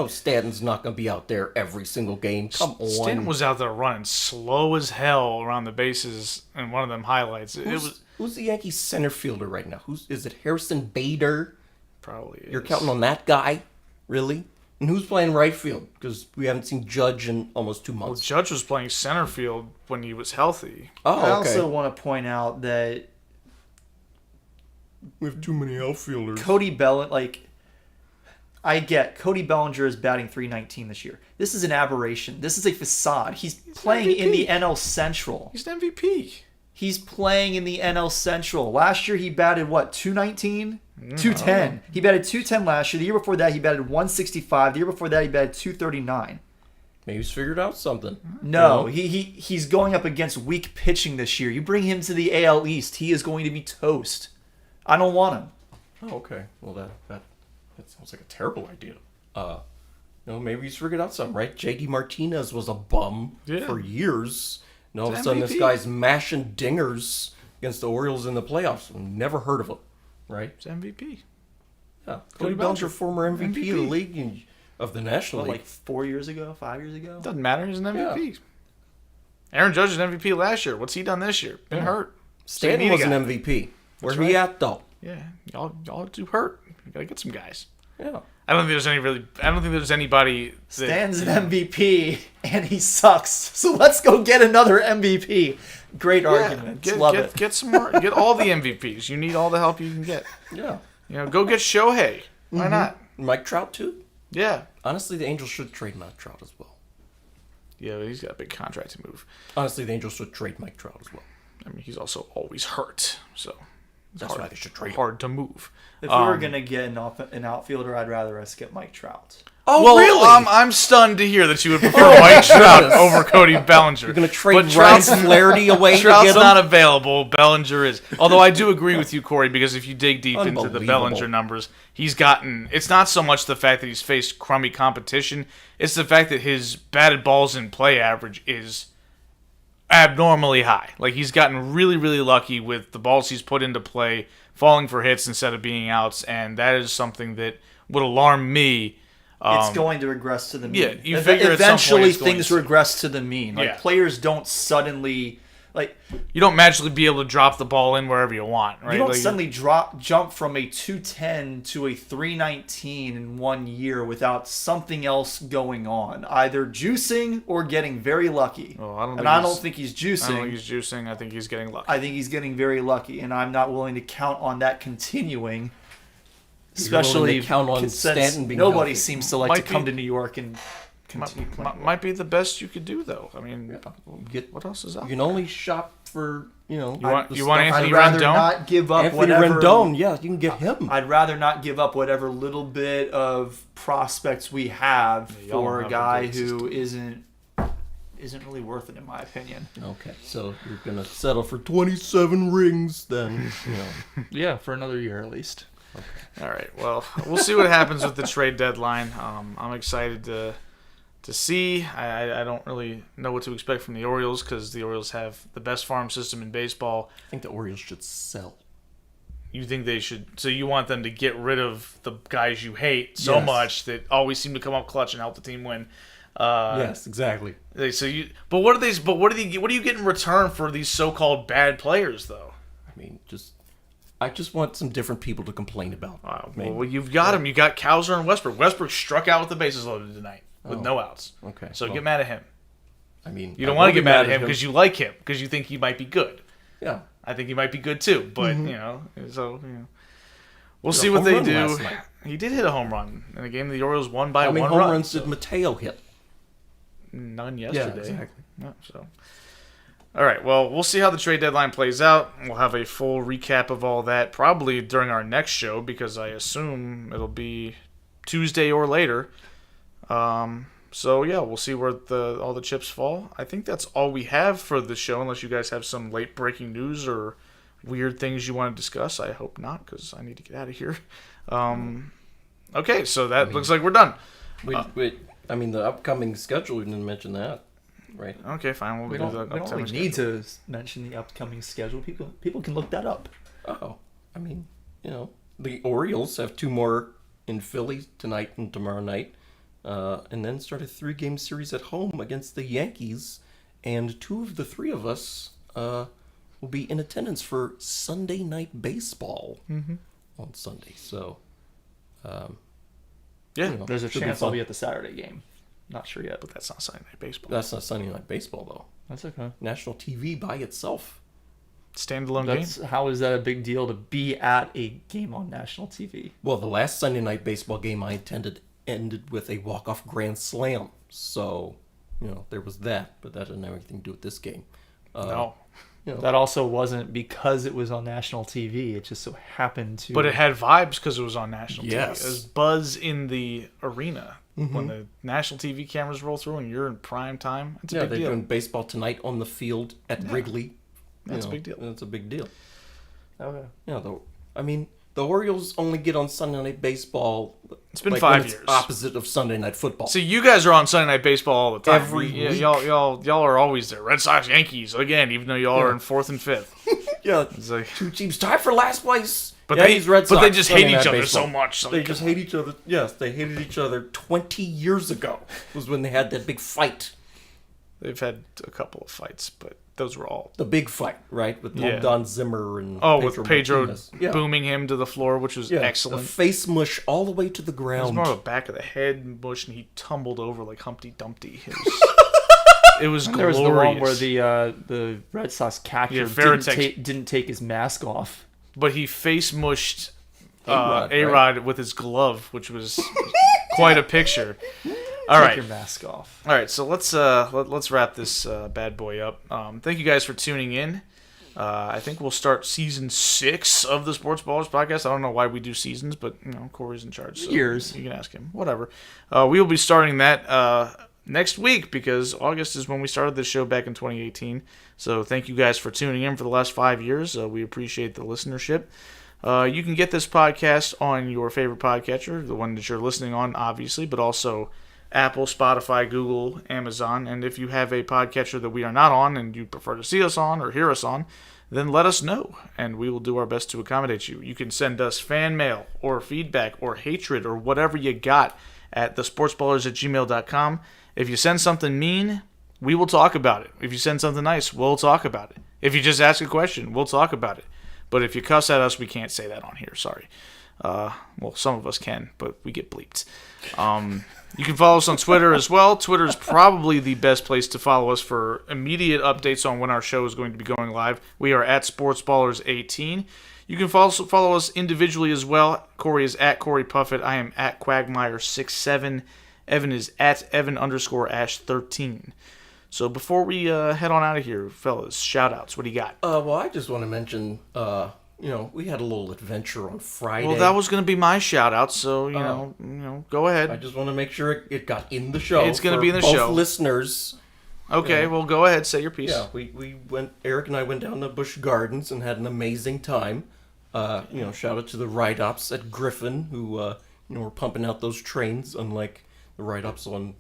Stanton's not going to be out there every single game. Come on. Stanton was out there running slow as hell around the bases in one of them highlights. Who's the Yankees center fielder right now? Is it Harrison Bader? Probably is. You're counting on that guy? Really? And who's playing right field? Because we haven't seen Judge in almost 2 Well, months. Judge was playing center field when he was healthy. I Okay. also want to point out that We have too many outfielders. Cody Bellinger, I get Cody Bellinger is batting .319 this year. This is an aberration. This is a facade. He's playing in the NL Central. He's an MVP. He's playing in the NL Central. Last year he batted, .219? 210. He batted .210 last year. The year before that he batted .165. The year before that he batted .239. Maybe he's figured out something. No, he's going up against weak pitching this year. You bring him to the AL East, he is going to be toast. I don't want him. Oh, okay. Well, that sounds like a terrible idea. Maybe he's figured out something, right? J.D. Martinez was a bum for years. And all of a sudden, this guy's mashing dingers against the Orioles in the playoffs. Never heard of him, right? It's MVP. Yeah. Cody Bellinger, former MVP of the league and of the National League. 4 years ago, 5 years ago? Doesn't matter. He's an MVP. Aaron Judge is an MVP last year. What's he done this year? Been hurt. Stanton was an MVP. Where's he at, though? Yeah, y'all are too hurt. You gotta get some guys. Yeah. I don't think there's anybody. Stan's an MVP and he sucks. So let's go get another MVP. Great argument. Love it. Get some more. Get all the MVPs. You need all the help you can get. Yeah. Go get Shohei. Why not? Mike Trout, too? Yeah. Honestly, the Angels should trade Mike Trout as well. Yeah, but he's got a big contract to move. Honestly, the Angels should trade Mike Trout as well. I mean, he's also always hurt, so That's why they should trade him. hard to move. If we were going to get an outfielder, I'd rather us get Mike Trout. Oh, well, really? I'm stunned to hear that you would prefer Mike Trout over Cody Bellinger. You're going to trade Ryan Trout's Flaherty away to Trout's get him? not available. Bellinger is. Although I do agree with you, Corey, because if you dig deep into the Unbelievable. Bellinger numbers, he's gotten. It's not so much the fact that he's faced crummy competition. It's the fact that his batted balls in play average is abnormally high. Like, he's gotten really, really lucky with the balls he's put into play falling for hits instead of being outs, and that is something that would alarm me. It's going to regress to the mean. Yeah, you figure at some eventually point it's going things to. regress to the mean. Like, Yeah. players don't suddenly, like, You don't magically be able to drop the ball in wherever you want, right? you don't Like, suddenly jump from a 210 to a 319 in 1 year without something else going on, either juicing or getting very lucky. Well, I don't think he's I juicing. don't think he's juicing. I think he's getting lucky. I think he's getting very lucky, and I'm not willing to count on that continuing. Especially willing to count on since Stanton being nobody healthy. seems to like Might to come be- to New York and continue playing. Might be the best you could do, though. I mean, Get, what else is you out? can only shop for, You want the you want stuff- Anthony I'd rather Rendon? not give up Anthony whatever. Rendon, yeah, you can get him. I'd rather not give up whatever little bit of prospects we have y'all for don't a have guy a good who isn't really worth it, in my opinion. Okay, so you're going to settle for 27 rings then, Yeah, for another year at least. All right. Well, we'll see what happens with the trade deadline. I'm excited to see. I don't really know what to expect from the Orioles because the Orioles have the best farm system in baseball. I think the Orioles should sell. You think they should? So you want them to get rid of the guys you hate so Yes. much that always seem to come up clutch and help the team win. Yes, exactly. But what do you get in return for these so-called bad players, though? I mean, I just want some different people to complain about. Well, you've got them. You got Cowser and Westbrook. Westbrook struck out with the bases loaded tonight with no outs. Okay. So well, get mad at him. I mean, You don't want to get mad at him because you like him because you think he might be good. Yeah. I think he might be good too, but we'll see a what home they run do. last night. He did hit a home run in a game the Orioles won by How many one home run. runs did Mateo hit? None yesterday. exactly. Yeah, so. All right, well, we'll see how the trade deadline plays out. We'll have a full recap of all that probably during our next show because I assume it'll be Tuesday or later. So, yeah, we'll see where all the chips fall. I think that's all we have for the show unless you guys have some late-breaking news or weird things you want to discuss. I hope not because I need to get out of here. Okay, so that looks like we're done. Wait. I mean, the upcoming schedule, we didn't mention that, right? Okay, fine. We don't really need to mention the upcoming schedule. People can look that up. Oh, I mean, the Orioles have 2 more in Philly tonight and tomorrow night, and then start a 3-game series at home against the Yankees, and 2 of the 3 of us will be in attendance for Sunday Night Baseball on Sunday. So, Yeah, There's a should be chance I'll fun. be at the Saturday game. Not sure yet, but that's not Sunday Night Baseball. That's not Sunday Night Baseball, though. that's okay. National TV by itself. Standalone game. How is that a big deal to be at a game on national TV? Well, the last Sunday Night Baseball game I attended ended with a walk-off grand slam. So, there was that, but that didn't have anything to do with this game. No. That also wasn't because it was on national TV. It just so happened to. But it had vibes because it was on national Yes. TV. There's buzz in the arena when the national TV cameras roll through and you're in prime time. It's a Yeah, big they're deal. doing baseball tonight on the field at Wrigley. That's a big deal. That's a big deal. Okay. The Orioles only get on Sunday Night Baseball. It's been when 5 it's years. opposite of Sunday Night Football. See, you guys are on Sunday Night Baseball all the time. Every Yeah, week. y'all are always there. Red Sox, Yankees again, even though y'all are in 4th and 5th. yeah, It's like, 2 teams tied for last place. but Yankees, Red Sox, they just hate Sunday each Night other Baseball. so much. So They just hate each other. Yes, they hated each other 20 years ago. Was when they had that big fight. They've had a couple of fights, but those were all. The big fight, right? With Yeah. Don Zimmer and With Pedro Martinez. Yeah. booming him to the floor, which was Yeah, excellent. The face mush all the way to the It was ground. more of a back of the head mush, and he tumbled over like Humpty Dumpty. It was There was glorious. the one where the Red Sox catcher Yeah, Veritek. didn't take his mask off. But he face mushed A-Rod, A-Rod with his glove, which was quite a picture. All Take right. your mask off. All right, so let's wrap this bad boy up. Thank you guys for tuning in. I think we'll start season 6 of the Sports Ballers podcast. I don't know why we do seasons, but Corey's in charge. So years. You can ask him. Whatever. We will be starting that next week because August is when we started this show back in 2018. So thank you guys for tuning in for the last 5 years. We appreciate the listenership. You can get this podcast on your favorite podcatcher, the one that you're listening on, obviously, but also Apple, Spotify, Google, Amazon. And if you have a podcatcher that we are not on and you prefer to see us on or hear us on, then let us know, and we will do our best to accommodate you. You can send us fan mail or feedback or hatred or whatever you got at thesportsballers@gmail.com. If you send something mean, we will talk about it. If you send something nice, we'll talk about it. If you just ask a question, we'll talk about it. But if you cuss at us, we can't say that on here. Sorry. Well, some of us can, but we get bleeped. You can follow us on Twitter as well. Twitter is probably the best place to follow us for immediate updates on when our show is going to be going live. We are at SportsBallers18. You can follow us individually as well. Corey is at Cory Puffett. I am at Quagmire67. Evan is at Evan_Ash13. So before we head on out of here, fellas, shout-outs. What do you got? Well, I just want to mention, we had a little adventure on Friday. Well, that was going to be my shout-out, so, you know, go ahead. I just want to make sure it got in the show. It's going to be in the both show. Listeners. Okay, well, go ahead. Say your piece. Yeah, Eric and I went down to Busch Gardens and had an amazing time. Shout out to the ride-ups at Griffin who, were pumping out those trains, unlike the ride-ups on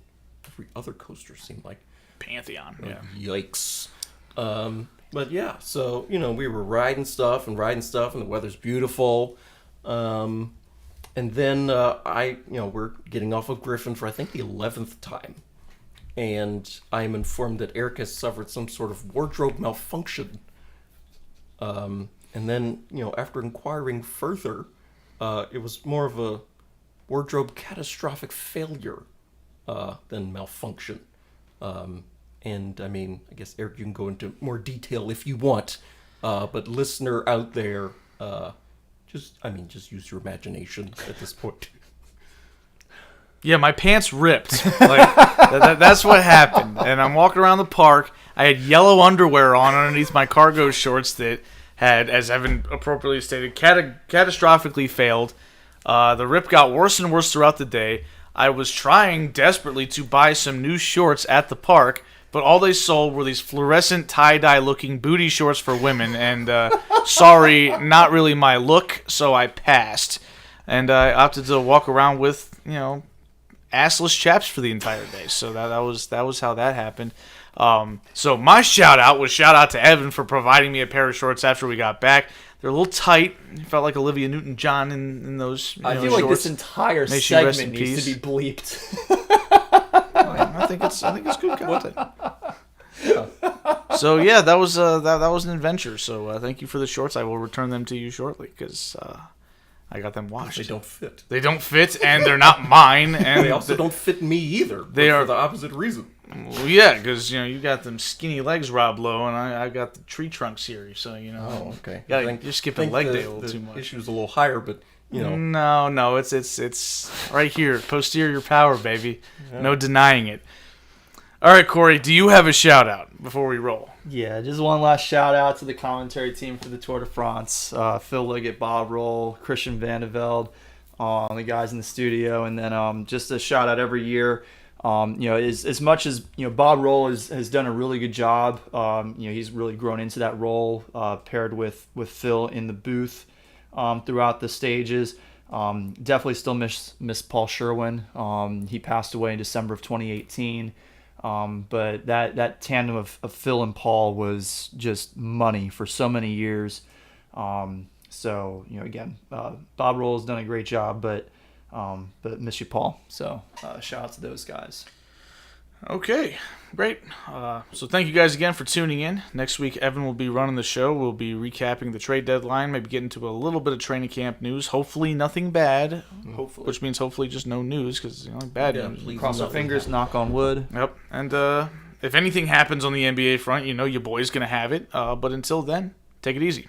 every other coaster, seemed like. Pantheon. Yeah. Yikes. But yeah, so, we were riding stuff, and the weather's beautiful. And then we're getting off of Griffin for, I think, the 11th time. And I am informed that Eric has suffered some sort of wardrobe malfunction. And then, after inquiring further, it was more of a wardrobe catastrophic failure than malfunction. And I mean, I guess Eric, you can go into more detail if you want, but listener out there, just use your imagination at this point. Yeah, my pants ripped. Like that's what happened. And I'm walking around the park. I had yellow underwear on underneath my cargo shorts that had, as Evan appropriately stated, catastrophically failed. The rip got worse and worse throughout the day. I was trying desperately to buy some new shorts at the park, but all they sold were these fluorescent tie-dye looking booty shorts for women, and sorry, not really my look, so I passed. And I opted to walk around with, assless chaps for the entire day. So that was how that happened. So my shout out to Evan for providing me a pair of shorts after we got back. They're a little tight. It felt like Olivia Newton-John in those I feel shorts. like this entire May she rest segment in needs peace. to be bleeped. I think it's good content. So yeah, that was an adventure. So thank you for the shorts. I will return them to you shortly because I got them washed. They don't fit. They don't fit, and they're not mine. And They also don't fit me either. They are for the opposite reason. Well, yeah, because you got them skinny legs, Rob Lowe, and I got the tree trunks here. So Oh, okay. You're skipping leg day a little too much. The issue's a little higher, but No, it's right here, posterior power, baby. Yeah. No denying it. All right, Corey, do you have a shout out before we roll? Yeah, just one last shout out to the commentary team for the Tour de France. Phil Liggett, Bob Roll, Christian Vandevelde, the guys in the studio, and then just a shout out every year. As much as Bob Roll has done a really good job. He's really grown into that role, paired with Phil in the booth throughout the stages. Definitely still miss Paul Sherwin. He passed away in December of 2018. But that tandem of Phil and Paul was just money for so many years. So again, Bob Roll has done a great job, but miss you, Paul. So shout out to those guys. Okay, great. So thank you guys again for tuning in. Next week, Evan will be running the show. We'll be recapping the trade deadline, maybe get into a little bit of training camp news. Hopefully nothing bad. Hopefully. Which means hopefully just no news, because bad news. Cross our fingers, knock on wood. Yep. And if anything happens on the NBA front, your boy's going to have it. But until then, take it easy.